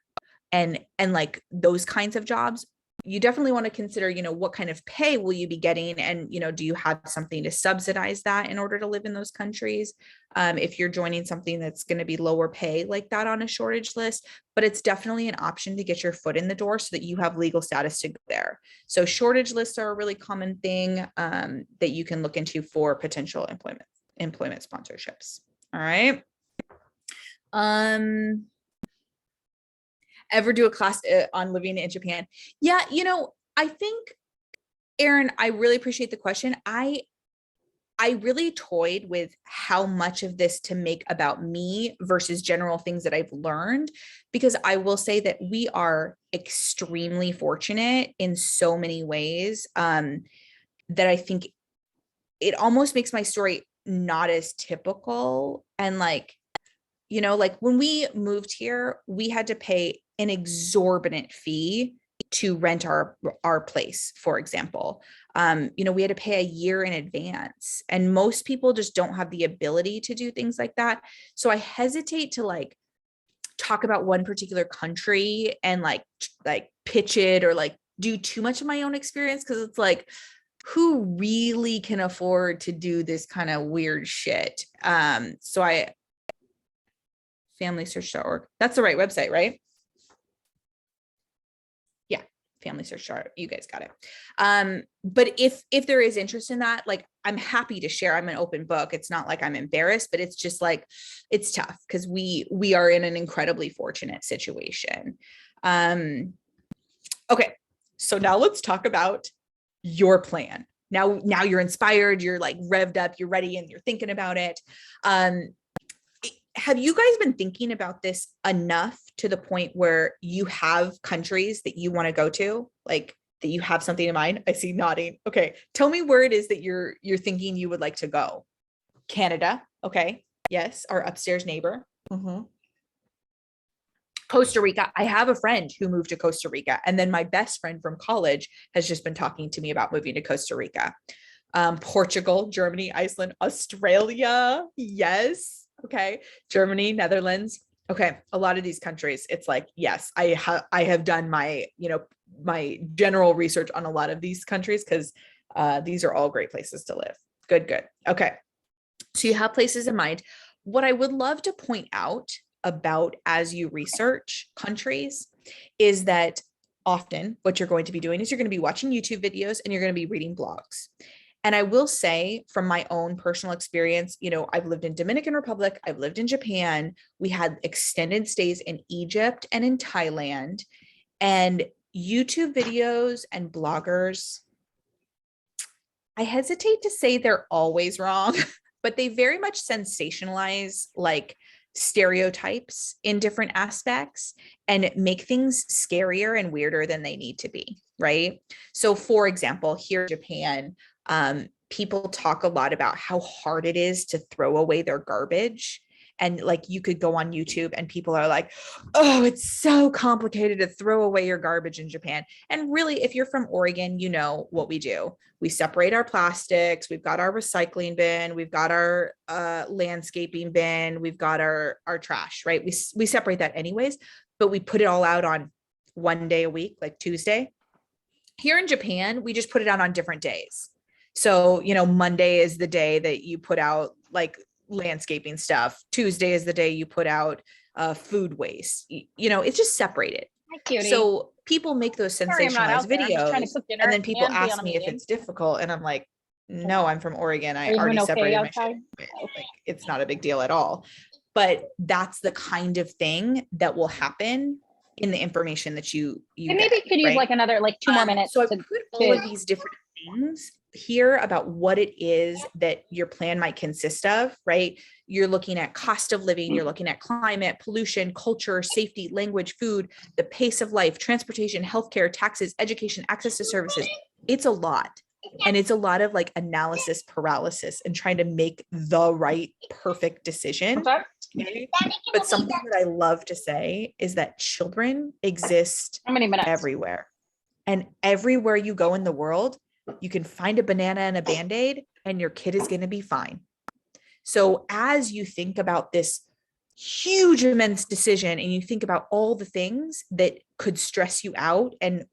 and like those kinds of jobs. You definitely want to consider, what kind of pay will you be getting? And, do you have something to subsidize that in order to live in those countries? If you're joining something that's going to be lower pay like that on a shortage list, but it's definitely an option to get your foot in the door so that you have legal status to go there. So shortage lists are a really common thing that you can look into for potential employment sponsorships. All right. Ever do a class on living in Japan? Yeah, I think, Erin, I really appreciate the question. I I really toyed with how much of this to make about me versus general things that I've learned, because I will say that we are extremely fortunate in so many ways, that I think it almost makes my story not as typical. And like, like when we moved here, we had to pay an exorbitant fee to rent our place, for example. We had to pay a year in advance, and most people just don't have the ability to do things like that. So I hesitate to like talk about one particular country and like pitch it or like do too much of my own experience, because it's like, who really can afford to do this kind of weird shit? So I familysearch.org. That's the right website, right? Yeah, familysearch.org. You guys got it. But if there is interest in that, like, I'm happy to share. I'm an open book. It's not like I'm embarrassed, but it's just like, it's tough because we are in an incredibly fortunate situation. Okay, so now let's talk about your plan. Now you're inspired, you're like revved up, you're ready, and you're thinking about it. Have you guys been thinking about this enough to the point where you have countries that you want to go to, like that you have something in mind? I see nodding. Okay, tell me where it is that you're thinking you would like to go. Canada. Okay, yes, our upstairs neighbor. Mm-hmm. Costa Rica. I have a friend who moved to Costa Rica, and then my best friend from college has just been talking to me about moving to Costa Rica. Portugal, Germany, Iceland, Australia. Yes. Okay. Germany, Netherlands. Okay. A lot of these countries, it's like, yes, I have done my, my general research on a lot of these countries, because these are all great places to live. Good. Okay. So you have places in mind. What I would love to point out about as you research countries is that often what you're going to be doing is you're going to be watching YouTube videos and you're going to be reading blogs. And I will say from my own personal experience, I've lived in Dominican Republic, I've lived in Japan, we had extended stays in Egypt and in Thailand, and YouTube videos and bloggers, I hesitate to say they're always wrong, but they very much sensationalize like stereotypes in different aspects and make things scarier and weirder than they need to be, right? So for example, here in Japan, people talk a lot about how hard it is to throw away their garbage. And like, you could go on YouTube and people are like, oh, it's so complicated to throw away your garbage in Japan. And really, if you're from Oregon, you know what we do. We separate our plastics. We've got our recycling bin. We've got our landscaping bin. We've got our trash, right? We separate that anyways, but we put it all out on one day a week, like Tuesday. Here in Japan, we just put it out on different days. So, Monday is the day that you put out like landscaping stuff. Tuesday is the day you put out food waste. It's just separated. Hi, so people make those sensationalized videos, and then people ask me if it's difficult, and I'm like, no, I'm from Oregon. I already separated my shit. Like, it's not a big deal at all. But that's the kind of thing that will happen in the information that you and maybe get, could use like another 2 more minutes. So I put all of these different things here about what it is that your plan might consist of, right? You're looking at cost of living, you're looking at climate, pollution, culture, safety, language, food, the pace of life, transportation, healthcare, taxes, education, access to services. It's a lot. And it's a lot of like analysis paralysis and trying to make the right perfect decision. Okay? But something that I love to say is that children exist everywhere. And everywhere you go in the world, you can find a banana and a Band-Aid and your kid is going to be fine. So as you think about this huge, immense decision and you think about all the things that could stress you out, and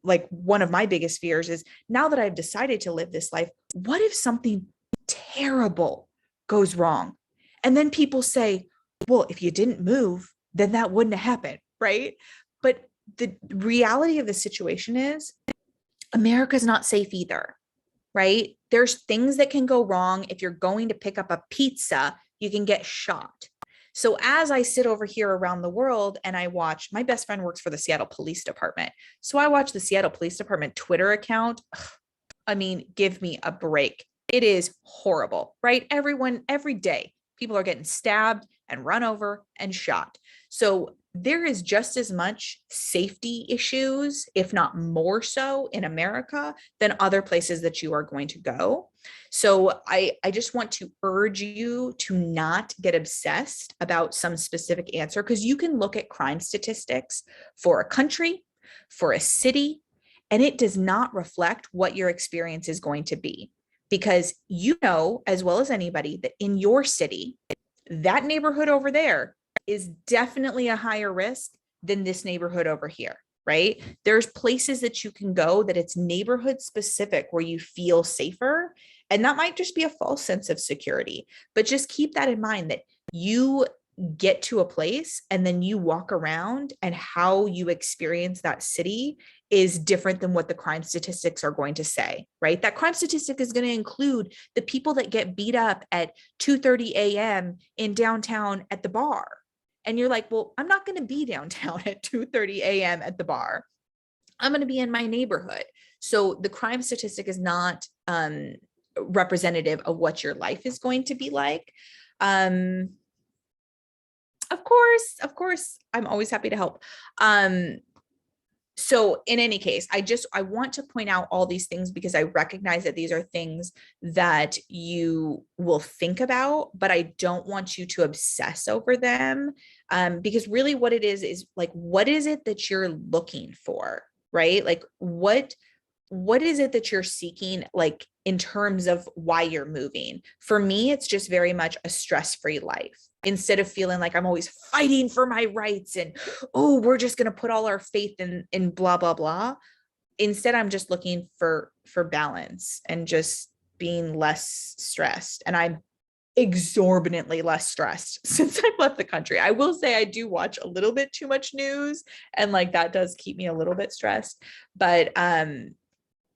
like one of my biggest fears is, now that I've decided to live this life, what if something terrible goes wrong? And then people say, well, if you didn't move, then that wouldn't have happened, right? But the reality of the situation is America's not safe either, right? There's things that can go wrong. If you're going to pick up a pizza, you can get shot. So as I sit over here around the world and I watch, my best friend works for the Seattle Police Department. So I watch the Seattle Police Department Twitter account. I mean, give me a break. It is horrible, right? Every day, people are getting stabbed and run over and shot. So there is just as much safety issues, if not more so, in America than other places that you are going to go. So I just want to urge you to not get obsessed about some specific answer, because you can look at crime statistics for a country, for a city, and it does not reflect what your experience is going to be. Because you know as well as anybody that in your city, that neighborhood over there is definitely a higher risk than this neighborhood over here, right? There's places that you can go that it's neighborhood specific where you feel safer. And that might just be a false sense of security. But just keep that in mind, that you get to a place and then you walk around, and how you experience that city is different than what the crime statistics are going to say, right? That crime statistic is going to include the people that get beat up at 2:30 a.m. in downtown at the bar. And you're like, well, I'm not going to be downtown at 2:30 a.m. at the bar. I'm going to be in my neighborhood. So the crime statistic is not representative of what your life is going to be like. Of course, I'm always happy to help. So in any case, I want to point out all these things because I recognize that these are things that you will think about, but I don't want you to obsess over them. Because really what it is like, what is it that you're looking for, right? Like what is it that you're seeking, like in terms of why you're moving? For me, it's just very much a stress-free life. Instead of feeling like I'm always fighting for my rights and, oh, we're just going to put all our faith in blah, blah, blah. Instead, I'm just looking for balance and just being less stressed. And I'm exorbitantly less stressed since I've left the country. I will say I do watch a little bit too much news, and like that does keep me a little bit stressed. But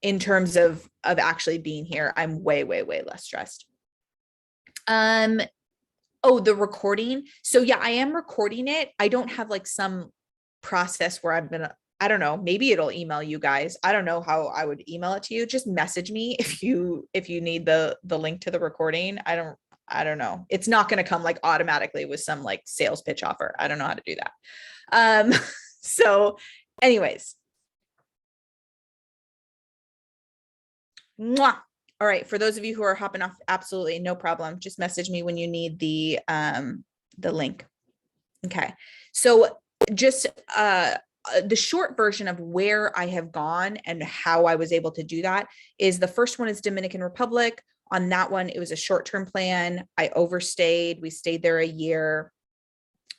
in terms of actually being here, I'm way, way, way less stressed. Oh, the recording. So yeah, I am recording it. I don't have like some process where I'm gonna, I don't know, maybe it'll email you guys. I don't know how I would email it to you. Just message me if you need the link to the recording. I don't know. It's not going to come like automatically with some like sales pitch offer. I don't know how to do that. So anyways. Mwah. All right. For those of you who are hopping off, absolutely no problem. Just message me when you need the link. Okay. So just the short version of where I have gone and how I was able to do that is, the first one is Dominican Republic. On that one, it was a short-term plan. I overstayed. We stayed there a year.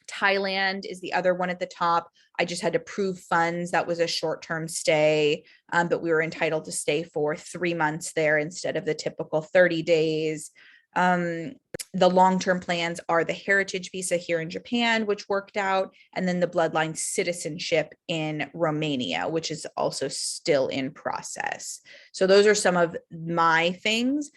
Thailand is the other one at the top. I just had to prove funds. That was a short-term stay, but we were entitled to stay for 3 months there instead of the typical 30 days. The long-term plans are the heritage visa here in Japan, which worked out, and then the bloodline citizenship in Romania, which is also still in process. So those are some of my things.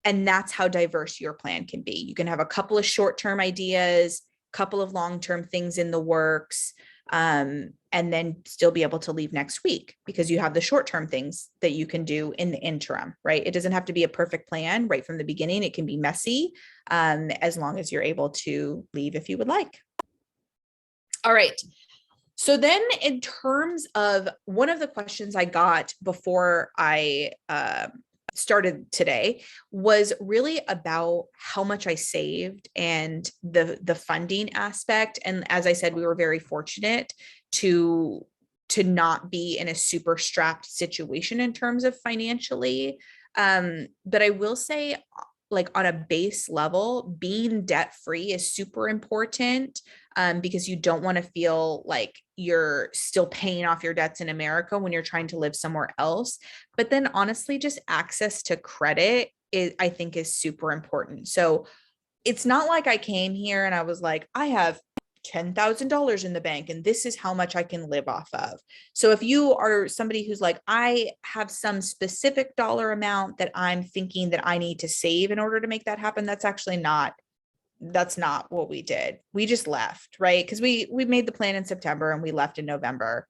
And that's how diverse your plan can be. You can have a couple of short-term ideas, couple of long-term things in the works, and then still be able to leave next week because you have the short-term things that you can do in the interim, right? It doesn't have to be a perfect plan right from the beginning. It can be messy, as long as you're able to leave if you would like. All right. So then in terms of one of the questions I got before I started today was really about how much I saved and the funding aspect. And as I said, we were very fortunate to not be in a super strapped situation in terms of financially. But I will say, like on a base level, being debt free is super important, because you don't want to feel like you're still paying off your debts in America when you're trying to live somewhere else. But then honestly, just access to credit is, I think, is super important. So it's not like I came here and I was like, I have $10,000 in the bank and this is how much I can live off of. So if you are somebody who's like, I have some specific dollar amount that I'm thinking that I need to save in order to make that happen, that's not what we did. We just left, right? Because we made the plan in September and we left in November.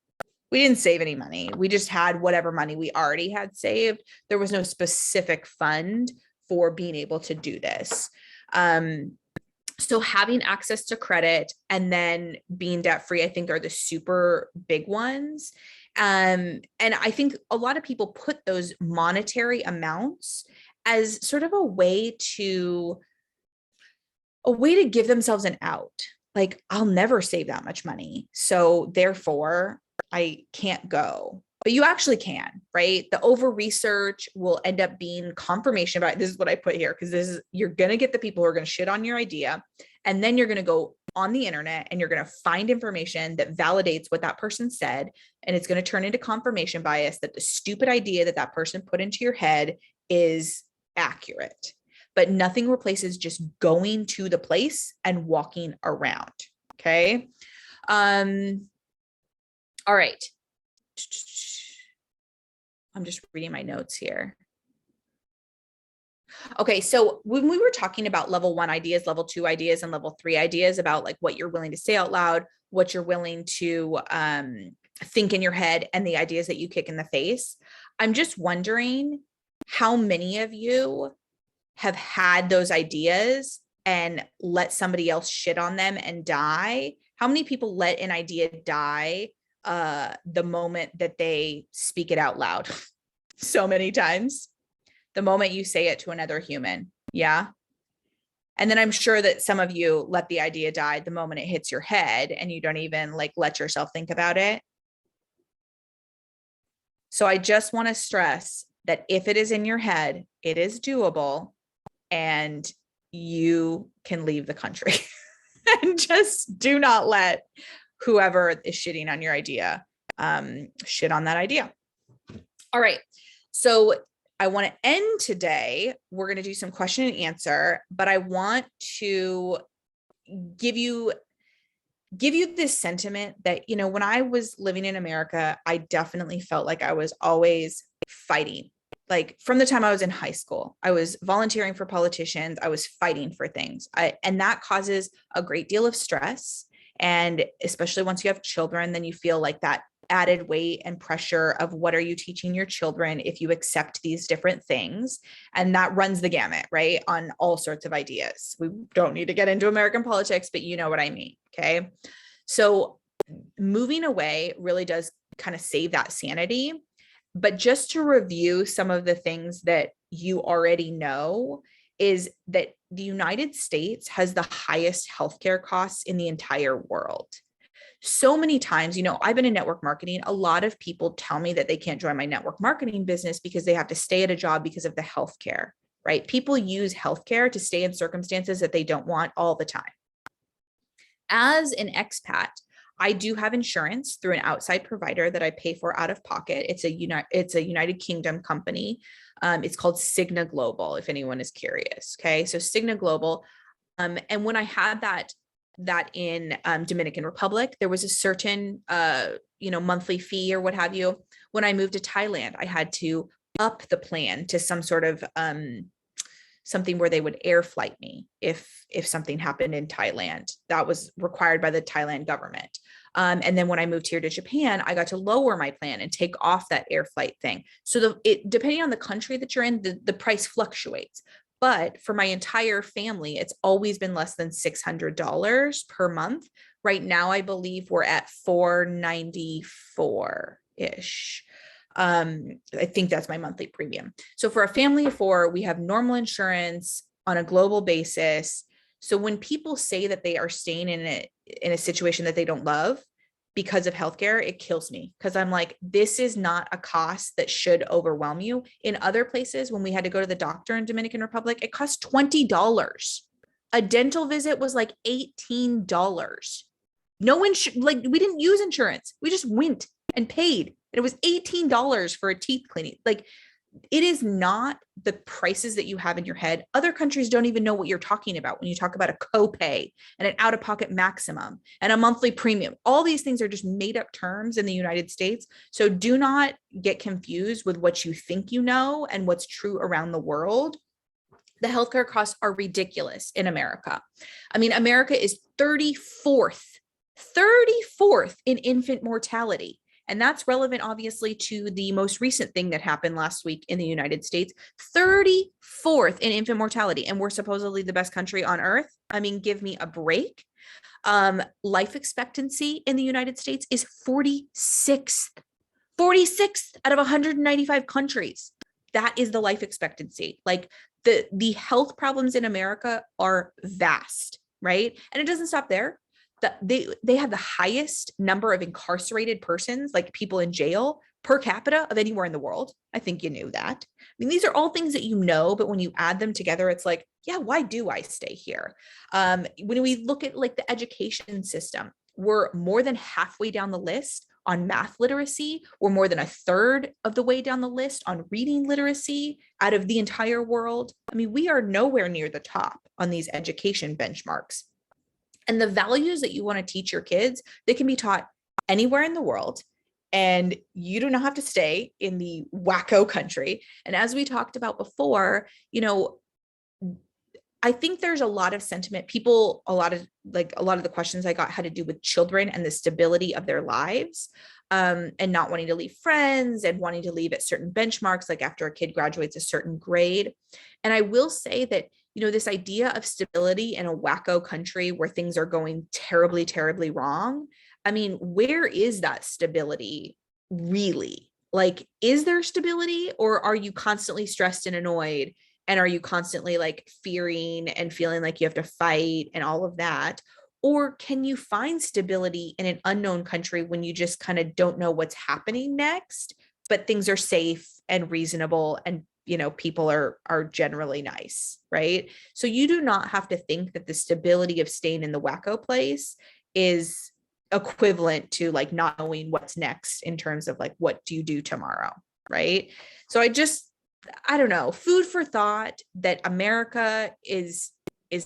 We didn't save any money. We just had whatever money we already had saved. There was no specific fund for being able to do this. So having access to credit and then being debt free, I think are the super big ones. And I think a lot of people put those monetary amounts as sort of a way to give themselves an out. Like, I'll never save that much money, so therefore I can't go. But you actually can, right? The over research will end up being confirmation about, this is what I put here, because this is, you're going to get the people who are going to shit on your idea. And then you're going to go on the internet and you're going to find information that validates what that person said. And it's going to turn into confirmation bias that the stupid idea that that person put into your head is accurate. But nothing replaces just going to the place and walking around. Okay. All right. I'm just reading my notes here. Okay. So when we were talking about level 1 ideas, level 2 ideas, and level 3 ideas about like what you're willing to say out loud, what you're willing to think in your head, and the ideas that you kick in the face, I'm just wondering how many of you have had those ideas and let somebody else shit on them and die? How many people let an idea die the moment that they speak it out loud? So many times. The moment you say it to another human. Yeah. And then I'm sure that some of you let the idea die the moment it hits your head and you don't even like let yourself think about it. So I just want to stress that if it is in your head, it is doable and you can leave the country. And just do not let whoever is shitting on your idea shit on that idea. All right. So I want to end today. We're going to do some question and answer, but I want to give you this sentiment that, you know, when I was living in America, I definitely felt like I was always fighting. Like from the time I was in high school, I was volunteering for politicians. I was fighting for things. And that causes a great deal of stress. And especially once you have children, then you feel like that added weight and pressure of what are you teaching your children if you accept these different things. And that runs the gamut, right? On all sorts of ideas. We don't need to get into American politics, but you know what I mean. Okay. So moving away really does kind of save that sanity. But just to review some of the things that you already know is that the United States has the highest healthcare costs in the entire world. So many times, you know, I've been in network marketing. A lot of people tell me that they can't join my network marketing business because they have to stay at a job because of the healthcare, right? People use healthcare to stay in circumstances that they don't want all the time. As an expat, I do have insurance through an outside provider that I pay for out of pocket. It's a United Kingdom company. It's called Cigna Global, if anyone is curious. Okay, so Cigna Global. And when I had that in Dominican Republic, there was a certain monthly fee or what have you. When I moved to Thailand, I had to up the plan to some sort of something where they would air flight me if something happened in Thailand. That was required by the Thailand government. And then when I moved here to Japan, I got to lower my plan and take off that air flight thing. So depending on the country that you're in, the price fluctuates. But for my entire family, it's always been less than $600 per month. Right now, I believe we're at $494-ish. I think that's my monthly premium. So for a family of 4, we have normal insurance on a global basis. So when people say that they are staying in a situation that they don't love because of healthcare, it kills me, because I'm like, this is not a cost that should overwhelm you. In other places, when we had to go to the doctor in Dominican Republic, it cost $20. A dental visit was like $18. No one we didn't use insurance. We just went and paid. And it was $18 for a teeth cleaning. Like, it is not the prices that you have in your head. Other countries don't even know what you're talking about when you talk about a copay and an out-of-pocket maximum and a monthly premium. All these things are just made up terms in the United States. So do not get confused with what you think you know and what's true around the world. The healthcare costs are ridiculous in America. I mean, America is 34th in infant mortality. And that's relevant, obviously, to the most recent thing that happened last week in the United States, 34th in infant mortality. And we're supposedly the best country on earth. I mean, give me a break. Life expectancy in the United States is 46th out of 195 countries. That is the life expectancy. Like the health problems in America are vast, right? And it doesn't stop there. They have the highest number of incarcerated persons, like people in jail per capita of anywhere in the world. I think you knew that. I mean, these are all things that you know, but when you add them together, it's like, yeah, why do I stay here? When we look at like the education system, we're more than halfway down the list on math literacy. We're more than a third of the way down the list on reading literacy out of the entire world. I mean, we are nowhere near the top on these education benchmarks. And the values that you want to teach your kids, they can be taught anywhere in the world. And you do not have to stay in the wacko country. And as we talked about before, I think there's a lot of sentiment. People, a lot of the questions I got had to do with children and the stability of their lives, and not wanting to leave friends and wanting to leave at certain benchmarks, like after a kid graduates a certain grade. And I will say that, this idea of stability in a wacko country where things are going terribly, terribly wrong. I mean, where is that stability really? Like, is there stability, or are you constantly stressed and annoyed? And are you constantly like fearing and feeling like you have to fight and all of that? Or can you find stability in an unknown country when you just kind of don't know what's happening next, but things are safe and reasonable, and people are generally nice, right? So you do not have to think that the stability of staying in the wacko place is equivalent to like not knowing what's next in terms of like, what do you do tomorrow, right? So I don't know, food for thought that America is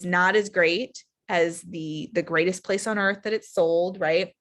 not as great as the greatest place on earth that it's sold, right?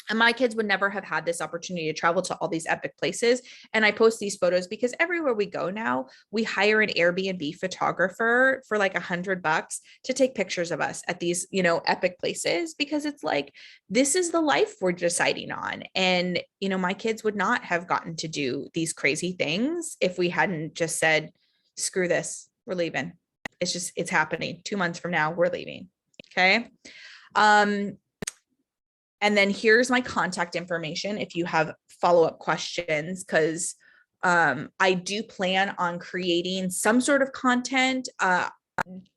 And my kids would never have had this opportunity to travel to all these epic places. And I post these photos because everywhere we go now, we hire an Airbnb photographer for like $100 to take pictures of us at these, epic places, because it's like, this is the life we're deciding on. And, my kids would not have gotten to do these crazy things if we hadn't just said, screw this, we're leaving. It's happening. 2 months from now, we're leaving. Okay. And then here's my contact information if you have follow-up questions, because I do plan on creating some sort of content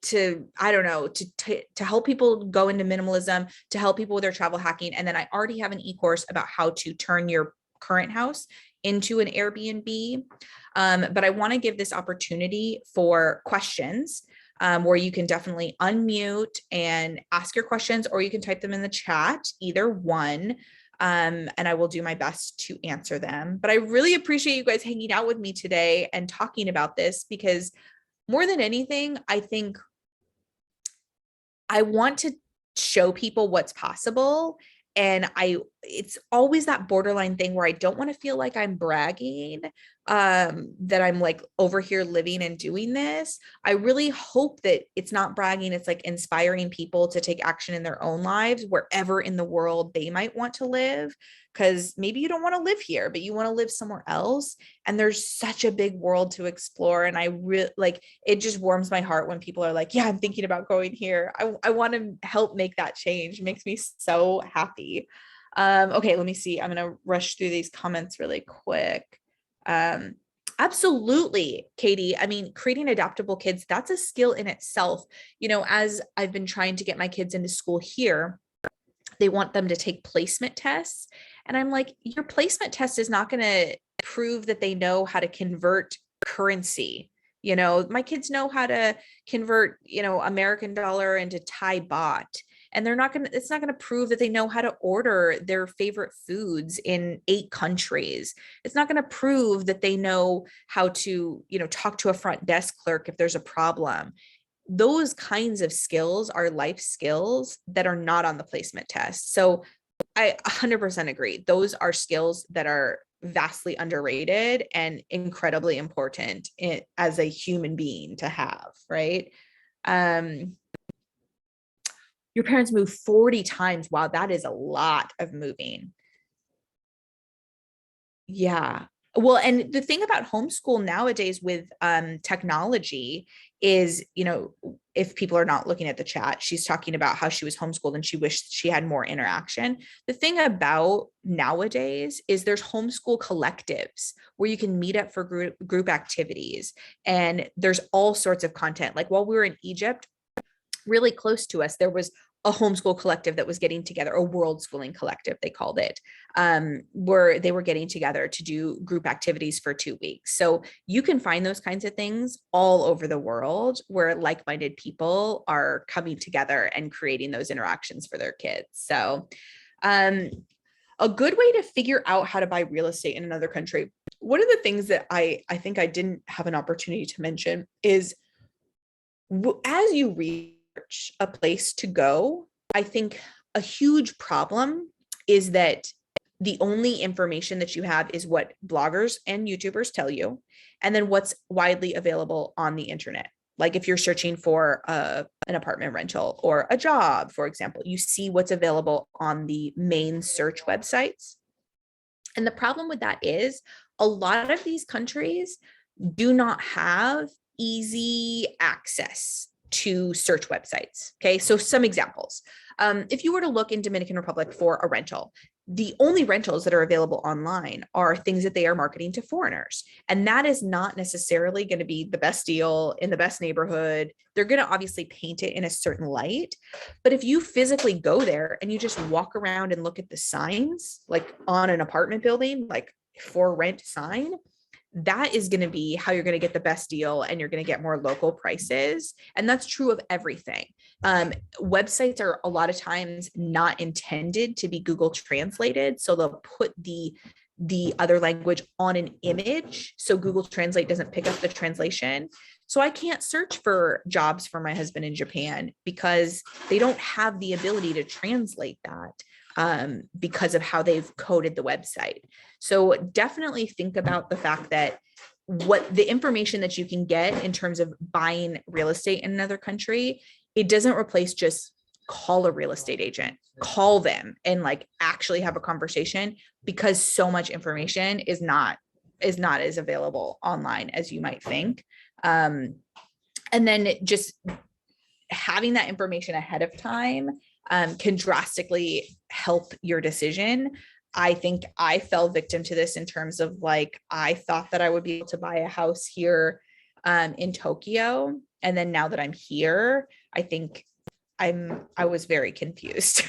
to help people go into minimalism, to help people with their travel hacking. And then I already have an e-course about how to turn your current house into an Airbnb. But I want to give this opportunity for questions. Where you can definitely unmute and ask your questions, or you can type them in the chat, either one. And I will do my best to answer them. But I really appreciate you guys hanging out with me today and talking about this, because more than anything, I think I want to show people what's possible. And it's always that borderline thing where I don't want to feel like I'm bragging, that I'm like over here living and doing this. I really hope that it's not bragging. It's like inspiring people to take action in their own lives, wherever in the world they might want to live. Because maybe you don't want to live here, but you want to live somewhere else. And there's such a big world to explore. And I really like, it just warms my heart when people are like, yeah, I'm thinking about going here. I want to help make that change. It makes me so happy. Okay, let me see. I'm going to rush through these comments really quick. Absolutely, Katie. I mean, creating adaptable kids, that's a skill in itself. As I've been trying to get my kids into school here, they want them to take placement tests. And I'm like, your placement test is not going to prove that they know how to convert currency. My kids know how to convert, American dollar into Thai baht. And it's not going to prove that they know how to order their favorite foods in 8 countries. It's not going to prove that they know how to, talk to a front desk clerk if there's a problem. Those kinds of skills are life skills that are not on the placement test. So I 100% agree. Those are skills that are vastly underrated and incredibly important as a human being to have, right? Your parents moved 40 times. Wow, that is a lot of moving. Yeah. Well, and the thing about homeschool nowadays with technology is, if people are not looking at the chat, she's talking about how she was homeschooled and she wished she had more interaction. The thing about nowadays is there's homeschool collectives where you can meet up for group activities, and there's all sorts of content. Like while we were in Egypt, really close to us, there was a homeschool collective that was getting together, a world schooling collective, they called it, where they were getting together to do group activities for 2 weeks. So you can find those kinds of things all over the world where like-minded people are coming together and creating those interactions for their kids. So a good way to figure out how to buy real estate in another country. One of the things that I think I didn't have an opportunity to mention is as you research a place to go, I think a huge problem is that the only information that you have is what bloggers and YouTubers tell you, and then what's widely available on the internet. Like if you're searching for an apartment rental or a job, for example, you see what's available on the main search websites. And the problem with that is a lot of these countries do not have easy access to search websites. Okay, so some examples. If you were to look in Dominican Republic for a rental, the only rentals that are available online are things that they are marketing to foreigners. And that is not necessarily going to be the best deal in the best neighborhood. They're going to obviously paint it in a certain light. But if you physically go there and you just walk around and look at the signs, like on an apartment building, like for rent sign, that is going to be how you're going to get the best deal, and you're going to get more local prices. And that's true of everything. Websites are a lot of times not intended to be Google translated. So they'll put the other language on an image, so Google Translate doesn't pick up the translation. So I can't search for jobs for my husband in Japan because they don't have the ability to translate that. Because of how they've coded the website. So definitely think about the fact that what the information that you can get in terms of buying real estate in another country, it doesn't replace just call a real estate agent, call them and like actually have a conversation, because so much information is not as available online as you might think. And then just having that information ahead of time can drastically help your decision. I think I fell victim to this in terms of like, I thought that I would be able to buy a house here in Tokyo. And then now that I'm here, I think I was very confused.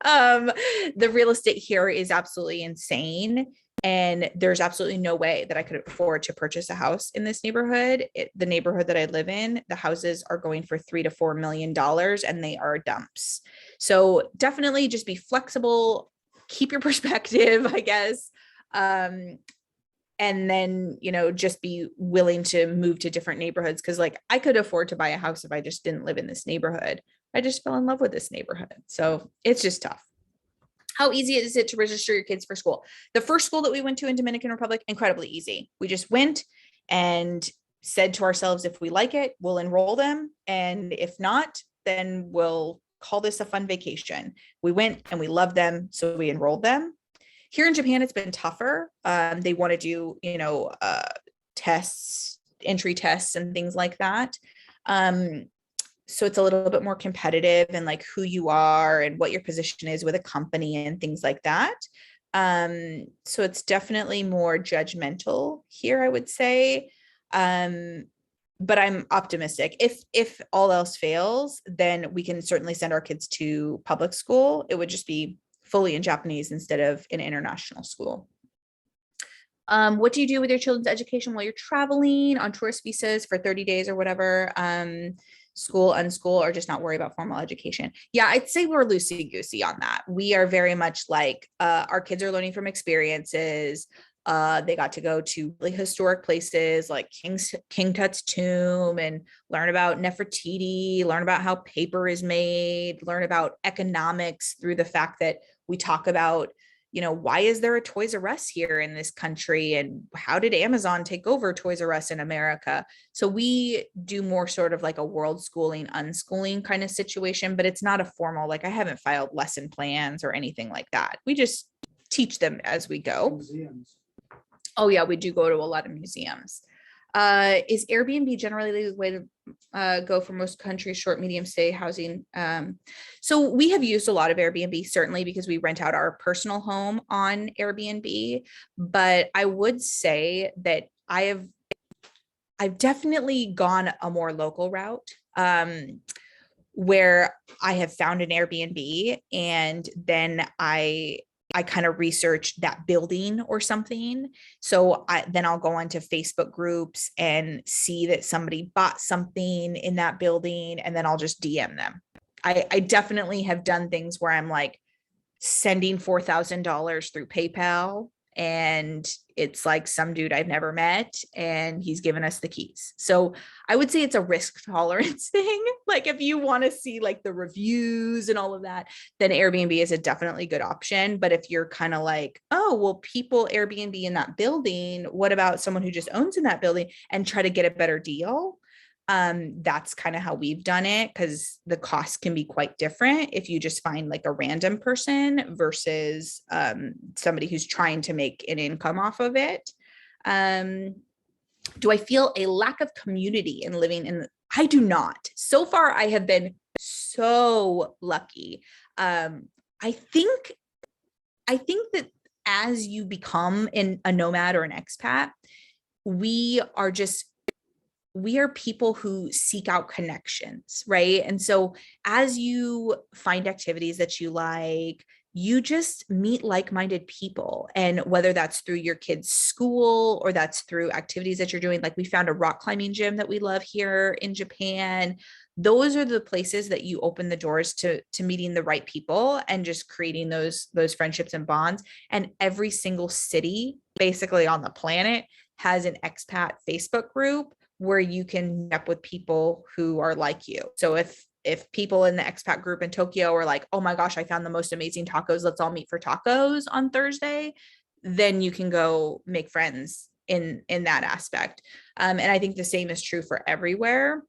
The real estate here is absolutely insane. And there's absolutely no way that I could afford to purchase a house in this neighborhood. The neighborhood that I live in, the houses are going for $3 to $4 million, and they are dumps. So definitely just be flexible, keep your perspective, I guess. And then, just be willing to move to different neighborhoods. Cause like I could afford to buy a house if I just didn't live in this neighborhood. I just fell in love with this neighborhood. So it's just tough. How easy is it to register your kids for school? The first school that we went to in Dominican Republic, incredibly easy. We just went and said to ourselves, if we like it, we'll enroll them. And if not, then we'll call this a fun vacation. We went and we loved them, so we enrolled them. Here in Japan, it's been tougher. They want to do, tests, entry tests and things like that. So it's a little bit more competitive and like who you are and what your position is with a company and things like that. So it's definitely more judgmental here, I would say. But I'm optimistic. If all else fails, then we can certainly send our kids to public school. It would just be fully in Japanese instead of an international school. What do you do with your children's education while you're traveling on tourist visas for 30 days or whatever? School, unschool, or just not worry about formal education? Yeah, I'd say we're loosey-goosey on that. We are very much like our kids are learning from experiences. They got to go to really historic places like King Tut's tomb and learn about Nefertiti, learn about how paper is made, learn about economics through the fact that we talk about, why is there a Toys R Us here in this country? And how did Amazon take over Toys R Us in America? So we do more sort of like a world schooling, unschooling kind of situation, but it's not a formal, like I haven't filed lesson plans or anything like that. We just teach them as we go. Oh yeah, we do go to a lot of museums. Is Airbnb generally the way to go for most countries, short, medium stay housing? So we have used a lot of Airbnb, certainly because we rent out our personal home on Airbnb. But I would say that I've definitely gone a more local route. Where I have found an Airbnb and then I kind of research that building or something. So then I'll go onto Facebook groups and see that somebody bought something in that building, and then I'll just DM them. I definitely have done things where I'm like sending $4,000 through PayPal, and it's like some dude I've never met and he's given us the keys. So I would say it's a risk tolerance thing. Like if you want to see like the reviews and all of that, then Airbnb is a definitely good option. But if you're kind of like, oh, well, people Airbnb in that building, what about someone who just owns in that building, and try to get a better deal? That's kind of how we've done it, because the cost can be quite different if you just find like a random person versus somebody who's trying to make an income off of it. Do I feel a lack of community in living in? I do not. So far, I have been so lucky. I think that as you become a nomad or an expat, we are people who seek out connections, right? And so as you find activities that you like, you just meet like-minded people. And whether that's through your kids' school or that's through activities that you're doing, like we found a rock climbing gym that we love here in Japan. Those are the places that you open the doors to meeting the right people and just creating those friendships and bonds. And every single city basically on the planet has an expat Facebook group where you can meet up with people who are like you. So if people in the expat group in Tokyo are like, oh my gosh, I found the most amazing tacos, let's all meet for tacos on Thursday, then you can go make friends in that aspect. And I think the same is true for everywhere.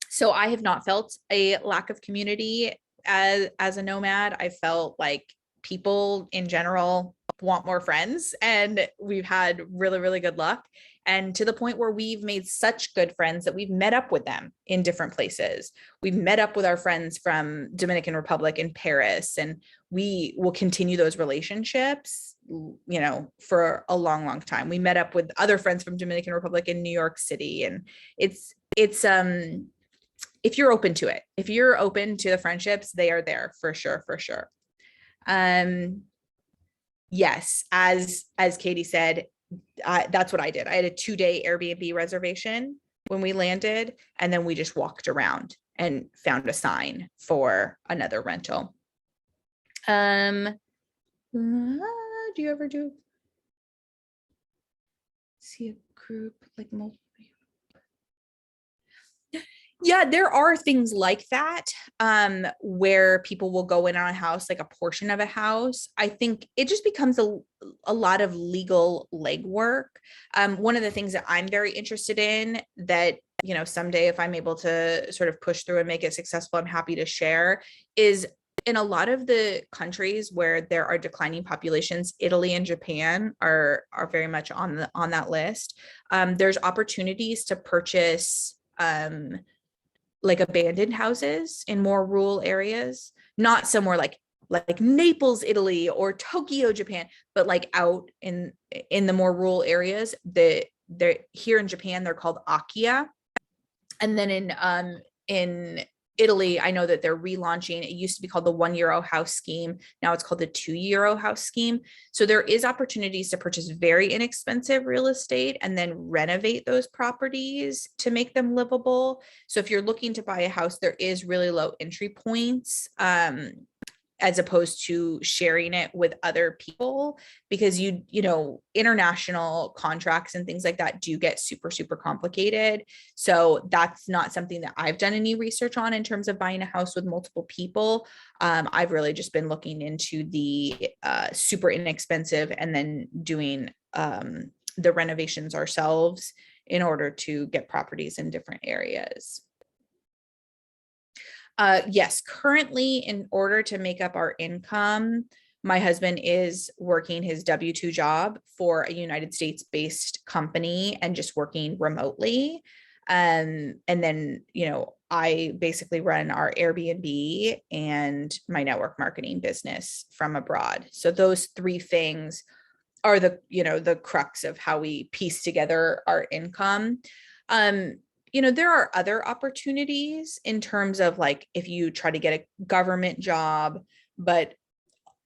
So I have not felt a lack of community as a nomad. I felt like people in general want more friends, and we've had really, really good luck. And to the point where we've made such good friends that we've met up with them in different places. We've met up with our friends from Dominican Republic in Paris, and we will continue those relationships, for a long, long time. We met up with other friends from Dominican Republic in New York City. And it's if you're open to it, if you're open to the friendships, they are there for sure, for sure. Yes, as Katie said, that's what I did. I had a 2-day Airbnb reservation when we landed, and then we just walked around and found a sign for another rental. Do you ever see a group like multiple? Yeah, there are things like that, where people will go in on a house, like a portion of a house. I think it just becomes a lot of legal legwork. One of the things that I'm very interested in that, someday if I'm able to sort of push through and make it successful, I'm happy to share, is in a lot of the countries where there are declining populations, Italy and Japan are very much on that list. There's opportunities to purchase like abandoned houses in more rural areas, not somewhere like Naples, Italy, or Tokyo, Japan, but like out in the more rural areas. They're here in Japan, they're called Akia. And then in Italy, I know that they're relaunching. It used to be called the €1 house scheme. Now it's called the €2 house scheme. So there is opportunities to purchase very inexpensive real estate and then renovate those properties to make them livable. So if you're looking to buy a house, there is really low entry points, as opposed to sharing it with other people, because international contracts and things like that do get super, super complicated. So that's not something that I've done any research on in terms of buying a house with multiple people. I've really just been looking into the super inexpensive and then doing the renovations ourselves in order to get properties in different areas. Yes, currently, in order to make up our income, My husband is working his W-2 job for a United States based company and just working remotely. And then, I basically run our Airbnb and my network marketing business from abroad. So those three things are the crux of how we piece together our income. There are other opportunities in terms of like if you try to get a government job, but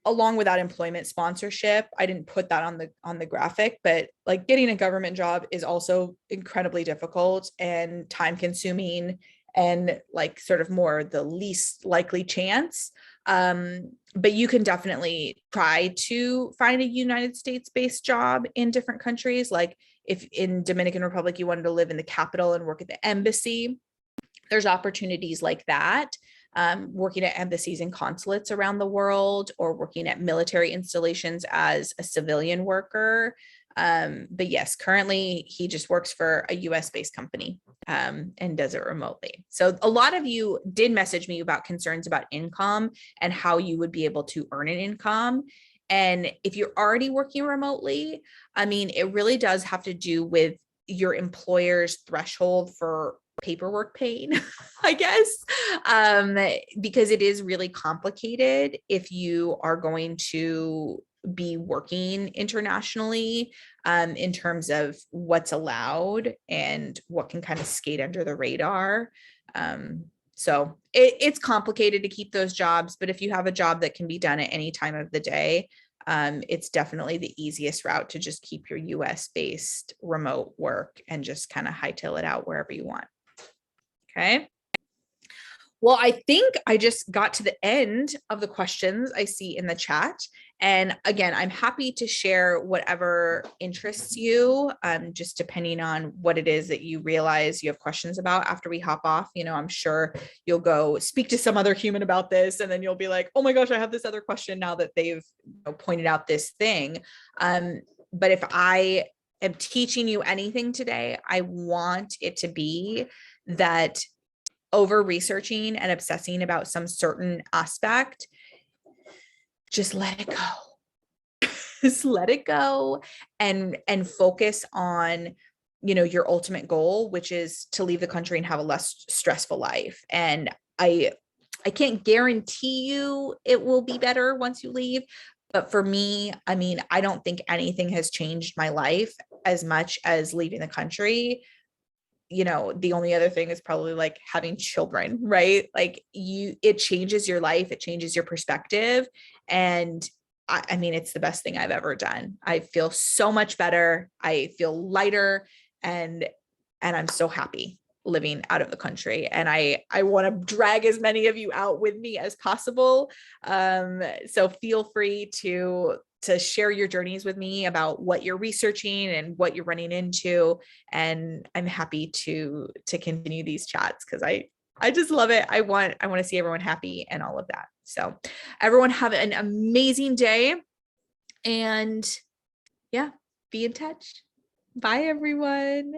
along with that employment sponsorship, I didn't put that on the graphic, but like getting a government job is also incredibly difficult and time consuming and like sort of more the least likely chance. But you can definitely try to find a United States based job in different countries. Like if in Dominican Republic, you wanted to live in the capital and work at the embassy, there's opportunities like that. Working at embassies and consulates around the world, or working at military installations as a civilian worker. But yes, currently he just works for a US based company and does it remotely. So a lot of you did message me about concerns about income and how you would be able to earn an income. And if you're already working remotely, I mean, it really does have to do with your employer's threshold for paperwork pain, I guess, because it is really complicated if you are going to be working internationally, in terms of what's allowed and what can kind of skate under the radar. So it's complicated to keep those jobs, but if you have a job that can be done at any time of the day, it's definitely the easiest route to just keep your US based remote work and just kind of hightail it out wherever you want. Okay. Well, I think I just got to the end of the questions I see in the chat. And again, I'm happy to share whatever interests you, just depending on what it is that you realize you have questions about after we hop off. I'm sure you'll go speak to some other human about this, and then you'll be like, oh my gosh, I have this other question now that they've pointed out this thing. But if I am teaching you anything today, I want it to be that over researching and obsessing about some certain aspect, just let it go. Just let it go and focus on, your ultimate goal, which is to leave the country and have a less stressful life. And I can't guarantee you it will be better once you leave. But for me, I mean, I don't think anything has changed my life as much as leaving the country. The only other thing is probably like having children, right? Like it changes your life, it changes your perspective. And I mean, it's the best thing I've ever done. I feel so much better. I feel lighter and I'm so happy living out of the country. And I want to drag as many of you out with me as possible. So feel free to share your journeys with me about what you're researching and what you're running into. And I'm happy to continue these chats because I just love it. I want to see everyone happy and all of that. So everyone have an amazing day, and yeah, be in touch. Bye everyone.